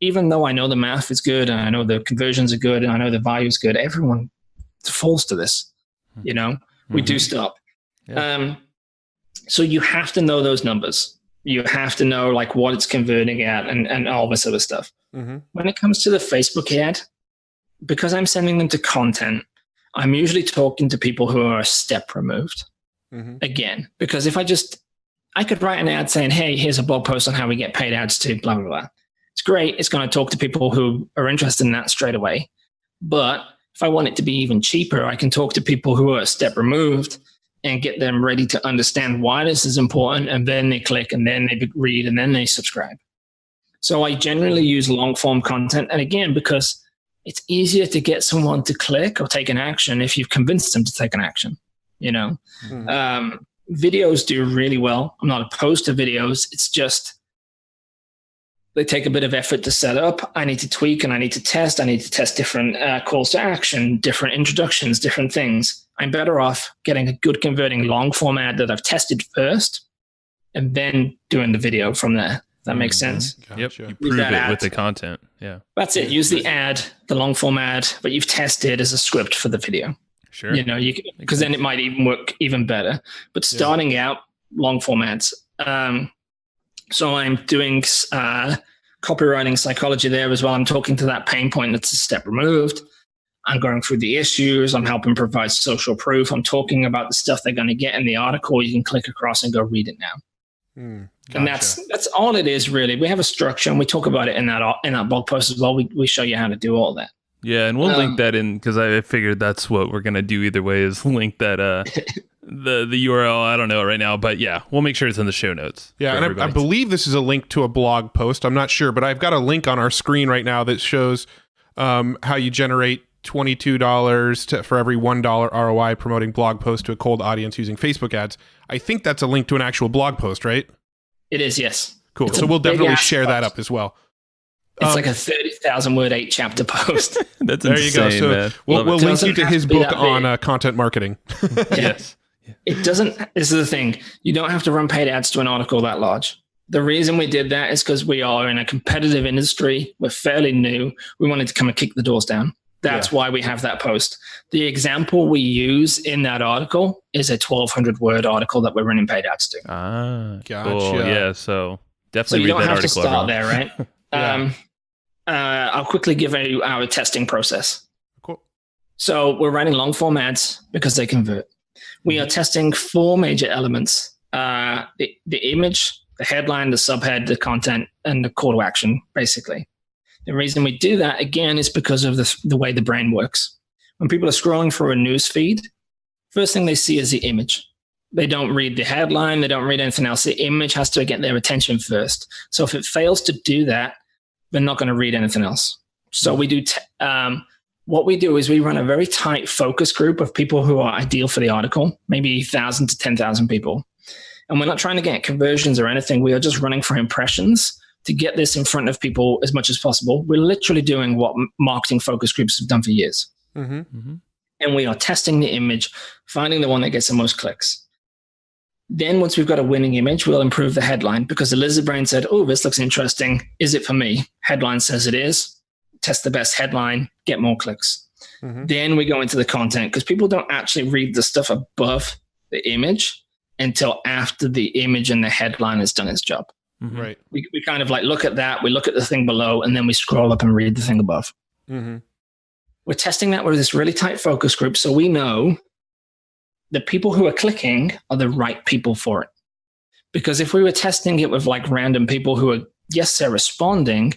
Even though I know the math is good and I know the conversions are good and I know the value is good, everyone falls to this. You know, we do stop. Yeah. So you have to know those numbers. You have to know like what it's converting at and all this other stuff. Mm-hmm. When it comes to the Facebook ad, because I'm sending them to content, I'm usually talking to people who are a step removed. Mm-hmm. Again, because if I could write an ad saying, hey, here's a blog post on how we get paid ads to blah, blah, blah. It's great. It's going to talk to people who are interested in that straight away. But if I want it to be even cheaper, I can talk to people who are a step removed and get them ready to understand why this is important. And then they click and then they read and then they subscribe. So I generally use long form content. And again, because it's easier to get someone to click or take an action if you've convinced them to take an action. You know, videos do really well. I'm not opposed to videos. It's just they take a bit of effort to set up. I need to tweak and I need to test. I need to test different calls to action, different introductions, different things. I'm better off getting a good converting long form ad that I've tested first and then doing the video from there. That makes sense? Gotcha. Yep. You prove it with the content. Yeah. That's it. Use the ad, the long form ad, but you've tested as a script for the video. Sure. You know, because then it might even work even better. But starting out, long form ads. So I'm doing copywriting psychology there as well. I'm talking to that pain point that's a step removed. I'm going through the issues. I'm helping provide social proof. I'm talking about the stuff they're going to get in the article. You can click across and go read it now. Gotcha. And that's all it is, really. We have a structure, and we talk about it in that blog post as well. We show you how to do all that. Yeah, and we'll link that in because I figured that's what we're gonna do either way is link that the URL. I don't know right now, but yeah, we'll make sure it's in the show notes. Yeah, and I believe this is a link to a blog post. I'm not sure, but I've got a link on our screen right now that shows how you generate $22 for every $1 ROI promoting blog post to a cold audience using Facebook ads. I think that's a link to an actual blog post, right? It is, yes. Cool. So we'll definitely share that up as well. It's like a 30,000 word 8-chapter post. That's there insane, you go. So man. We'll link you to his book on content marketing. Yes. It doesn't. This is the thing. You don't have to run paid ads to an article that large. The reason we did that is because we are in a competitive industry. We're fairly new. We wanted to come and kick the doors down. That's why we have that post. The example we use in that article is a 1,200 word article that we're running paid ads to. Gotcha. Cool. Yeah. So definitely read that article. So you don't have to everyone. start there, right? I'll quickly give you our testing process. Cool. So we're running long form ads because they convert. We are testing 4 major elements: the image, the headline, the subhead, the content, and the call to action, basically. The reason we do that, again, is because of the way the brain works. When people are scrolling through a news feed, first thing they see is the image. They don't read the headline. They don't read anything else. The image has to get their attention first. So if it fails to do that, they're not going to read anything else. So we do what we do is we run a very tight focus group of people who are ideal for the article, maybe 1,000 to 10,000 people. And we're not trying to get conversions or anything. We are just running for impressions to get this in front of people as much as possible. We're literally doing what marketing focus groups have done for years. Mm-hmm. Mm-hmm. And we are testing the image, finding the one that gets the most clicks. Then once we've got a winning image, we'll improve the headline because the lizard brain said, oh, this looks interesting. Is it for me? Headline says it is. Test the best headline, get more clicks. Mm-hmm. Then we go into the content because people don't actually read the stuff above the image until after the image and the headline has done its job. Mm-hmm. Right. We kind of like look at that, we look at the thing below, and then we scroll up and read the thing above. Mm-hmm. We're testing that with this really tight focus group so we know the people who are clicking are the right people for it. Because if we were testing it with like random people who are, yes, they're responding,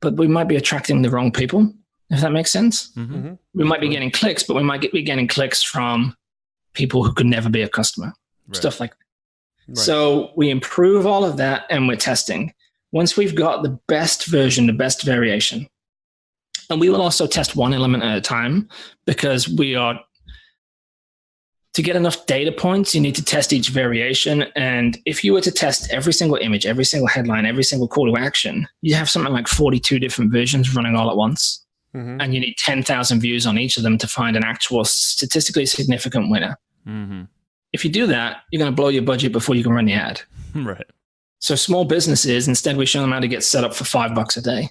but we might be attracting the wrong people, if that makes sense. Mm-hmm. We might be getting clicks, but we might be getting clicks from people who could never be a customer, stuff like that. Right. So we improve all of that and we're testing. Once we've got the best version, the best variation, and we will also test one element at a time because to get enough data points, you need to test each variation. And if you were to test every single image, every single headline, every single call to action, you have something like 42 different versions running all at once. Mm-hmm. And you need 10,000 views on each of them to find an actual statistically significant winner. Mm-hmm. If you do that, you're going to blow your budget before you can run the ad. Right. So small businesses, instead we show them how to get set up for $5 a day.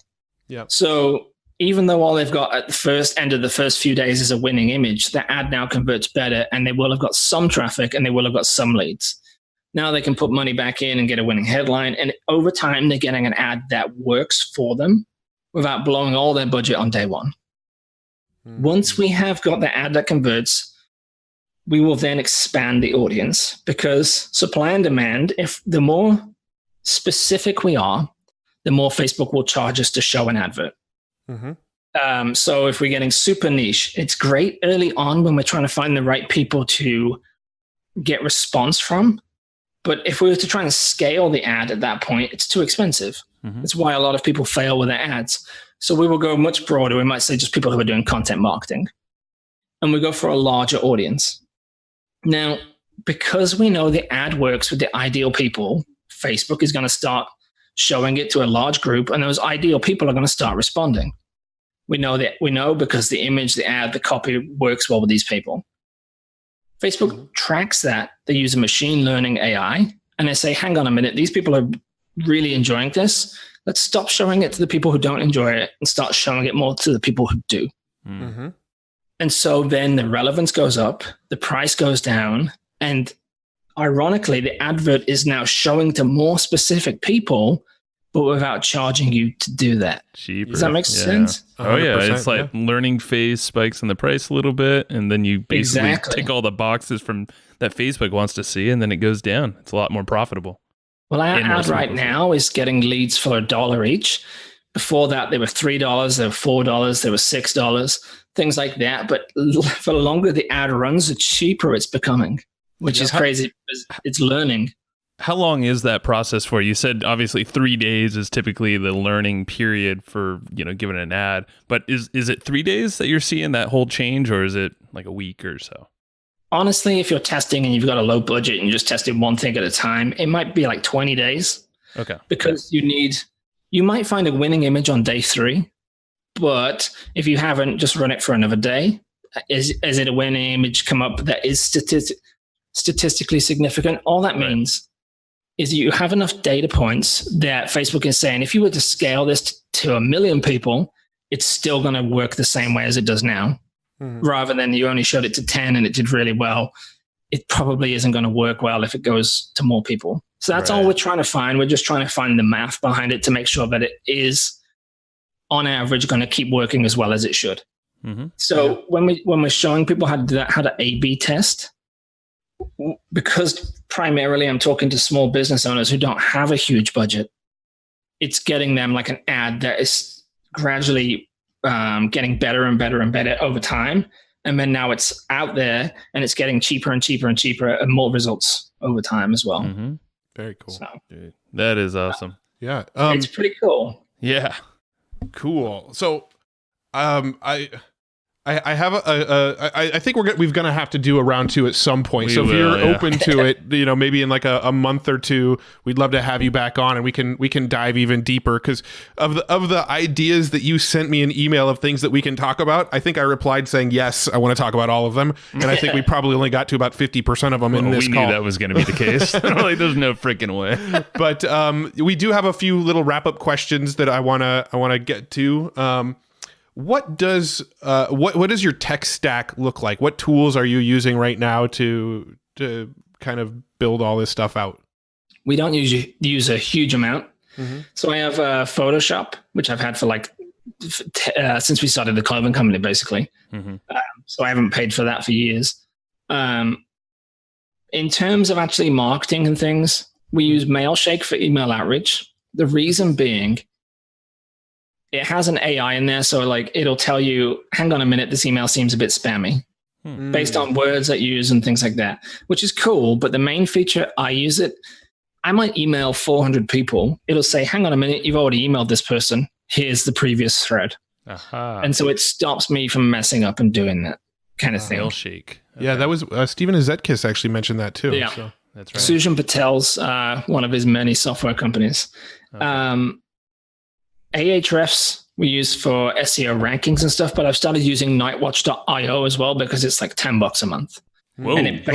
Yeah. So even though all they've got at the first end of the first few days is a winning image, the ad now converts better and they will have got some traffic and they will have got some leads. Now they can put money back in and get a winning headline. And over time, they're getting an ad that works for them without blowing all their budget on day one. Mm-hmm. Once we have got the ad that converts, we will then expand the audience because supply and demand, if the more specific we are, the more Facebook will charge us to show an advert. Mm-hmm. So if we're getting super niche, it's great early on when we're trying to find the right people to get response from. But if we were to try and scale the ad at that point, it's too expensive. Mm-hmm. That's why a lot of people fail with their ads. So we will go much broader. We might say just people who are doing content marketing. And we go for a larger audience. Now, because we know the ad works with the ideal people, Facebook is going to start showing it to a large group, and those ideal people are going to start responding. We know because the image, the ad, the copy works well with these people. Facebook tracks that. They use a machine learning AI, and they say, hang on a minute, these people are really enjoying this. Let's stop showing it to the people who don't enjoy it and start showing it more to the people who do. Mm-hmm. And so then the relevance goes up, the price goes down, and ironically, the advert is now showing to more specific people, but without charging you to do that. Cheaper. Does that make sense? Oh, yeah. It's like learning phase spikes in the price a little bit, and then you basically tick all the boxes from that Facebook wants to see, and then it goes down. It's a lot more profitable. Well, our ad right now is getting leads for $1 each. Before that, they were $3, they were $4, they were $6, things like that. But for the longer the ad runs, the cheaper it's becoming, which is crazy because it's learning. How long is that process for? You said obviously 3 days is typically the learning period for, giving an ad. But is it 3 days that you're seeing that whole change, or is it like a week or so? Honestly, if you're testing and you've got a low budget and you're just testing one thing at a time, it might be like 20 days. Okay. Because you might find a winning image on day 3, but if you haven't, just run it for another day. Is it a winning image come up that is statistically significant? All that means is you have enough data points that Facebook is saying, if you were to scale this to 1 million people, it's still going to work the same way as it does now. Mm-hmm. Rather than you only showed it to 10 and it did really well, it probably isn't going to work well if it goes to more people. So that's all we're trying to find. We're just trying to find the math behind it to make sure that it is, on average, going to keep working as well as it should. Mm-hmm. So when we're showing people how to A/B test, because primarily I'm talking to small business owners who don't have a huge budget, it's getting them like an ad that is gradually getting better and better and better over time. And then now it's out there and it's getting cheaper and cheaper and cheaper and more results over time as well. Mm-hmm. Very cool. So, dude, that is awesome. Yeah. It's pretty cool. Yeah. Cool. So I have I think we're going to have to do a round 2 at some point. If you're open to it, maybe in like a month or 2, we'd love to have you back on and we can dive even deeper, because of the ideas that you sent me an email of things that we can talk about. I think I replied saying, yes, I want to talk about all of them. And I think we probably only got to about 50% of them in this call. We knew that was going to be the case. Like, there's no freaking way. But we do have a few little wrap-up questions that I want to get to. What does your tech stack look like? What tools are you using right now to kind of build all this stuff out? We don't use a huge amount. Mm-hmm. So I have Photoshop, which I've had for since we started the clothing company, basically. Mm-hmm. So I haven't paid for that for years. In terms of actually marketing and things, we use Mailshake for email outreach. The reason being, it has an AI in there, so it'll tell you, hang on a minute, this email seems a bit spammy. based on words that you use and things like that, which is cool. But the main feature I use it, I might email 400 people. It'll say, hang on a minute, you've already emailed this person. Here's the previous thread. And so it stops me from messing up and doing that kind of thing. Mailshake. Okay. Yeah, that was Stephen Esketzis actually mentioned that too. Yeah. So. That's right. Sujan Patel's one of his many software companies. Okay. Ahrefs we use for SEO rankings and stuff, but I've started using nightwatch.io as well because it's like $10 a month. Whoa, and it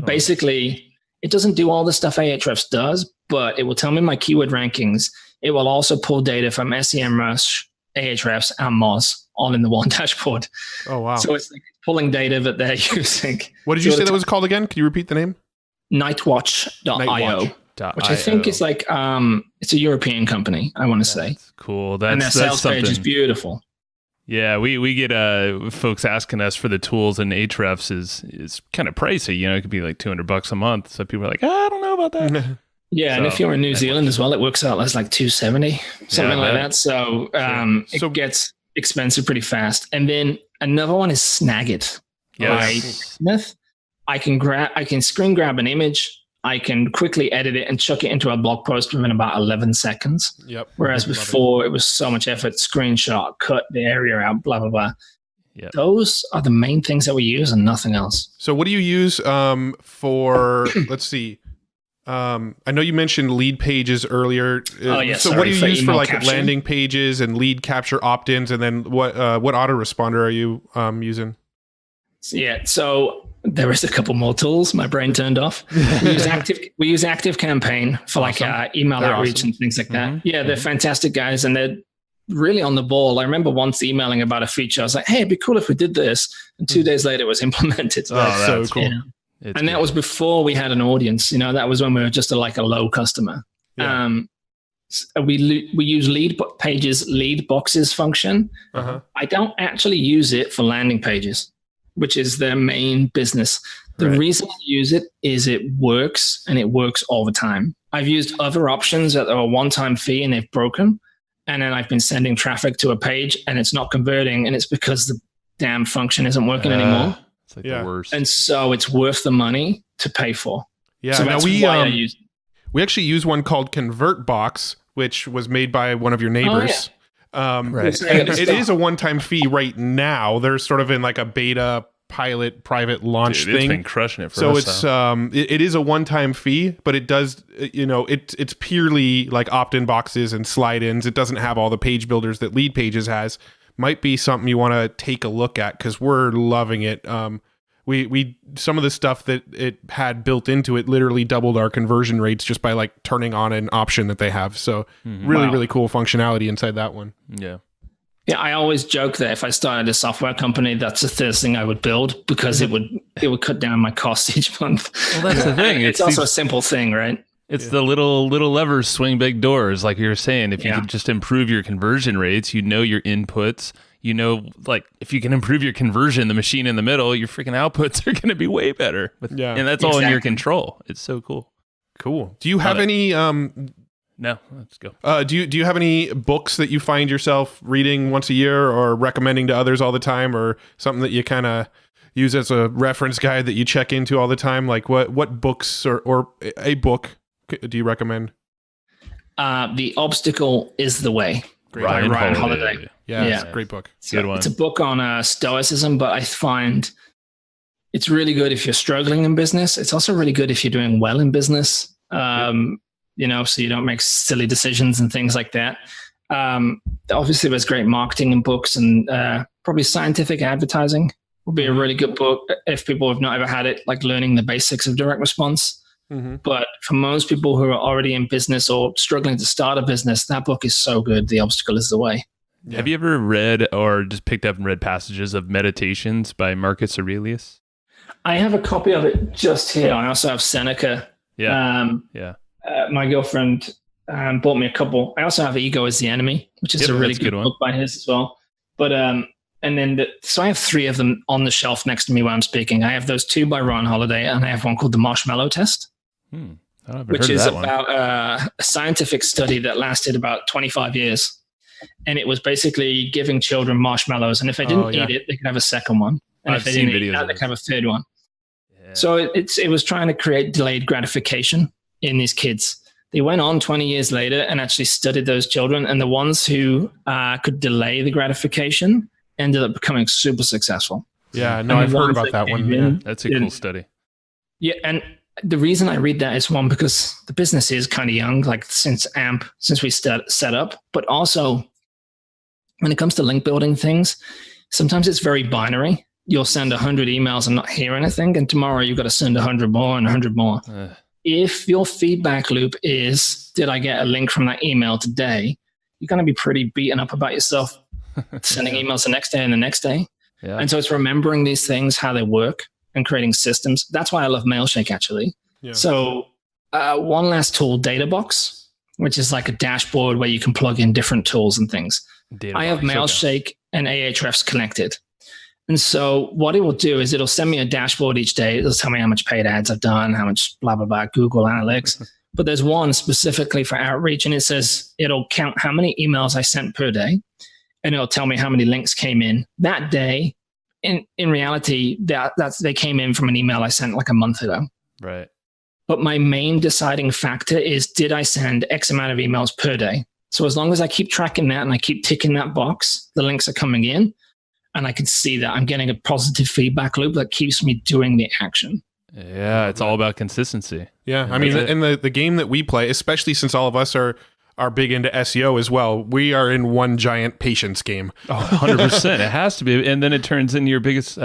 basically it doesn't do all the stuff Ahrefs does, but it will tell me my keyword rankings. It will also pull data from SEMrush, Ahrefs, and Moz all in the one dashboard. Oh wow! So it's like pulling data that they're using. What did you say that was called again? Can you repeat the name? Nightwatch.io, which I think is like it's a European company, I want to say. Cool. And their sales page is beautiful. Yeah, we get folks asking us for the tools, and Ahrefs is kind of pricey. You know, it could be like $200 a month. So people are like, I don't know about that. Yeah, so, and if you're in New Zealand as well, it works out as like $270, something like that. So it gets expensive pretty fast. And then another one is Snagit by Smith. I can screen grab an image. I can quickly edit it and chuck it into a blog post within about 11 seconds. Yep. Whereas before it was so much effort, screenshot, cut the area out, blah, blah, blah. Yep. Those are the main things that we use and nothing else. So what do you use for, let's see. I know you mentioned lead pages earlier. So what do you use for like capturing? Landing pages and lead capture opt-ins? And then what autoresponder are you using? Yeah, so there is a couple more tools. My brain turned off. We use Active Campaign for like email outreach and things like that. Yeah, they're fantastic guys, and they're really on the ball. I remember once emailing about a feature. I was like, "Hey, it'd be cool if we did this," and 2 days later, it was implemented. Oh, that's so cool. Yeah. And that was before we had an audience. You know, that was when we were just a low customer. Yeah. We use lead pages, lead boxes function. I don't actually use it for landing pages, which is their main business. The reason I use it is it works, and it works all the time. I've used other options that are a one-time fee and they've broken. And then I've been sending traffic to a page and it's not converting, and it's because the damn function isn't working anymore. It's like the worst. And so it's worth the money to pay for. Yeah, so that's why I use it. We actually use one called ConvertBox, which was made by one of your neighbors. It is a one-time fee right now. They're sort of in like a beta pilot private launch thing. It's been crushing it for so us. So it is a one-time fee, but it does, it's purely like opt-in boxes and slide-ins. It doesn't have all the page builders that Lead Pages has. Might be something you want to take a look at because we're loving it. We some of the stuff that it had built into it literally doubled our conversion rates just by like turning on an option that they have. So really cool functionality inside that one. Yeah. Yeah, I always joke that if I started a software company, that's the first thing I would build because it would cut down my costs each month. Well, that's the thing. It's also a simple thing, right? It's the little levers swing big doors, like you were saying. If you could just improve your conversion rates, your inputs. Like if you can improve your conversion, the machine in the middle, your freaking outputs are going to be way better. And that's all in your control. It's so cool. Cool. Do you have any? No, let's go. Do you have any books that you find yourself reading once a year or recommending to others all the time, or something that you kind of use as a reference guide that you check into all the time? Like what books or a book do you recommend? The Obstacle is the Way. Ryan Holiday. Yeah, it's a great book. Good one. It's a book on stoicism, but I find it's really good if you're struggling in business. It's also really good if you're doing well in business. So you don't make silly decisions and things like that. Obviously, there's great marketing in books, and probably Scientific Advertising would be a really good book if people have not ever had it, like learning the basics of direct response. But for most people who are already in business or struggling to start a business, that book is so good. The Obstacle is the Way. Yeah. Have you ever read or just picked up and read passages of Meditations by Marcus Aurelius? I have a copy of it just here. I also have Seneca. My girlfriend bought me a couple. I also have Ego is the Enemy, which is a really good book by his as well. But so I have 3 of them on the shelf next to me while I'm speaking. I have those 2 by Ryan Holiday, and I have one called The Marshmallow Test, which is about a scientific study that lasted about 25 years. And it was basically giving children marshmallows, and if they didn't eat it, they could have a second one. And I've if they seen didn't eat videos that, of they this. can have a third one. Yeah. So it was trying to create delayed gratification in these kids. They went on 20 years later and actually studied those children, and the ones who could delay the gratification ended up becoming super successful. Yeah, no, I've heard about that one. Yeah. That's a cool study. Yeah, and the reason I read that is one, because the business is kind of young, like since we set up, but also when it comes to link building things, sometimes it's very binary. You'll send 100 emails and not hear anything, and tomorrow you've got to send 100 more and 100 more. If your feedback loop is, did I get a link from that email today? You're going to be pretty beaten up about yourself sending emails the next day and the next day. Yeah. And so it's remembering these things, how they work, and creating systems. That's why I love Mailshake, actually. Yeah. So one last tool, Databox, which is like a dashboard where you can plug in different tools and things. I have Mailshake and Ahrefs connected. And so what it will do is it'll send me a dashboard each day. It'll tell me how much paid ads I've done, how much blah, blah, blah, Google Analytics. But there's one specifically for outreach, and it says it'll count how many emails I sent per day, and it'll tell me how many links came in that day. In reality, that's they came in from an email I sent like a month ago. Right. But my main deciding factor is, did I send X amount of emails per day? So as long as I keep tracking that and I keep ticking that box, the links are coming in, and I can see that I'm getting a positive feedback loop that keeps me doing the action. Yeah, it's all about consistency. Yeah, I mean, in the game that we play, especially since all of us are big into SEO as well, we are in one giant patience game. Oh, 100%. It has to be. And then it turns into your biggest,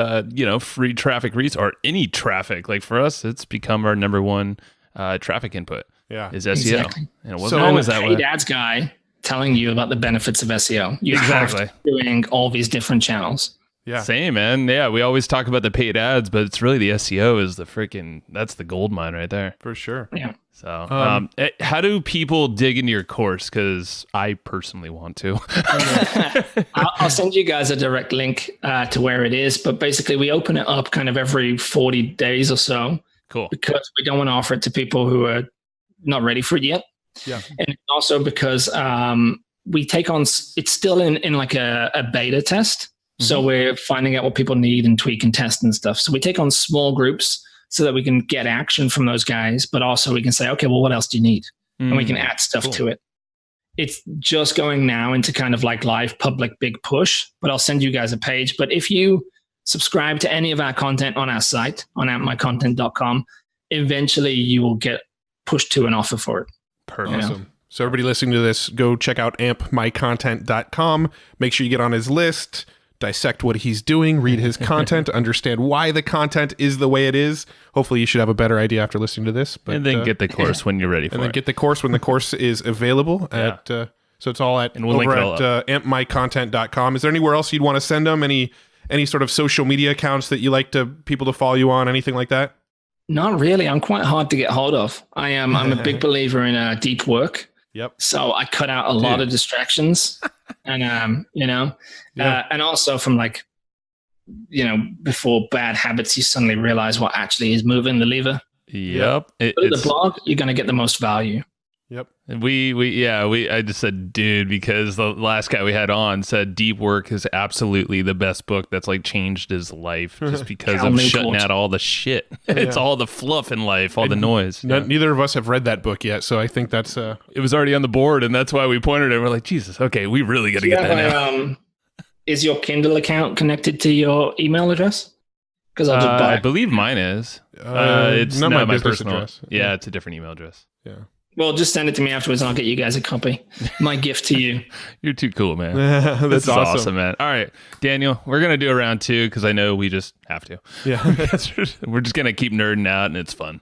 free traffic reach, or any traffic. Like for us, it's become our number one traffic input. Yeah, is SEO. Exactly. And it wasn't always that way. Paid ads guy telling you about the benefits of SEO. You Exactly. have to be doing all these different channels. Yeah. Same, man. Yeah, we always talk about the paid ads, but it's really the SEO is that's the gold mine right there. For sure. Yeah. So, how do people dig into your course? Because I personally want to. I'll send you guys a direct link to where it is. But basically, we open it up kind of every 40 days or so. Cool. Because we don't want to offer it to people who are not ready for it yet. Yeah. And also because we take on, it's still in like a beta test. Mm-hmm. So we're finding out what people need and tweak and test and stuff. So we take on small groups so that we can get action from those guys, but also we can say, okay, well, what else do you need? And we can add stuff to it. It's just going now into kind of like live public big push, but I'll send you guys a page. But if you subscribe to any of our content on our site, on ampmycontent.com, eventually you will get pushed to an offer for it. Perfect. Awesome. So everybody listening to this, go check out ampmycontent.com. Make sure you get on his list, dissect what he's doing, read his content, understand why the content is the way it is. Hopefully you should have a better idea after listening to this. But, and then get the course when you're ready for it. And then get the course when the course is available. So it's all at, we'll over at ampmycontent.com. Is there anywhere else you'd want to send them? Any sort of social media accounts that you like people to follow you on? Anything like that? Not really. I'm quite hard to get hold of. I'm a big believer in deep work. Yep. So I cut out a lot of distractions, and and also from like, before bad habits, you suddenly realize what actually is moving the lever. Yep. Go to the blog, you're going to get the most value. Yep. And I just said, dude, because the last guy we had on said Deep Work is absolutely the best book that's like changed his life just because of shutting out all the shit. It's all the fluff in life, all the noise. Neither of us have read that book yet, so I think that's it was already on the board, and that's why we pointed it. We're like, Jesus, okay, we really got to get that now. Is your Kindle account connected to your email address? Because I'll just buy it. I believe mine is. It's not my personal address. Yeah, it's a different email address. Yeah. Well, just send it to me afterwards and I'll get you guys a copy. My gift to you. You're too cool, man. That's awesome, man. All right, Daniel, we're going to do a round 2 because I know we just have to. Yeah. We're just going to keep nerding out and it's fun.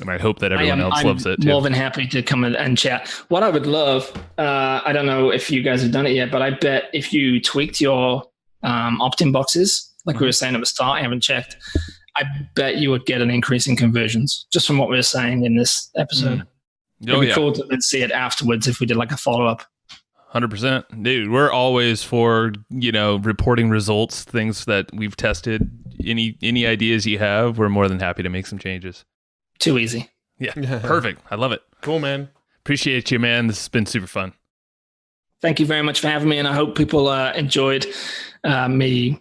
And I hope that everyone else loves it too. I'm more than happy to come and chat. What I would love, I don't know if you guys have done it yet, but I bet if you tweaked your opt-in boxes, like we were saying at the start, I haven't checked, I bet you would get an increase in conversions just from what we were saying in this episode. It'd be cool to then see it afterwards if we did like a follow-up. 100%. Dude, we're always for, reporting results, things that we've tested. Any ideas you have, we're more than happy to make some changes. Too easy. Yeah. Perfect. I love it. Cool, man. Appreciate you, man. This has been super fun. Thank you very much for having me, and I hope people enjoyed me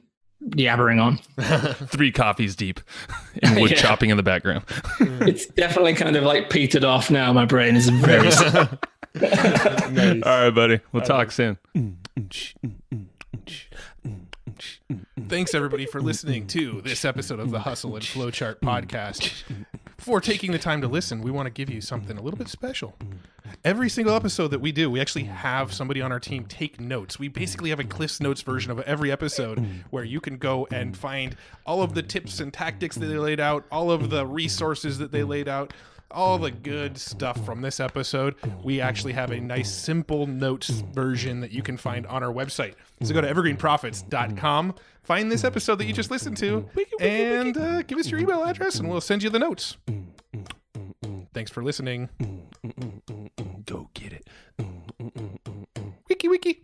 yabbering on. 3 coffees deep and wood Yeah. chopping in the background. It's definitely kind of like petered off now. My brain is very Nice. All right, buddy. We'll talk soon. Thanks, everybody, for listening to this episode of the Hustle and Flowchart podcast. Before taking the time to listen, we want to give you something a little bit special. Every single episode that we do, we actually have somebody on our team take notes. We basically have a Cliff's Notes version of every episode where you can go and find all of the tips and tactics that they laid out, all of the resources that they laid out, all the good stuff from this episode. We actually have a nice simple notes version that you can find on our website. So go to evergreenprofits.com, find this episode that you just listened to, and give us your email address and we'll send you the notes. Thanks for listening. Go get it. Wiki wiki.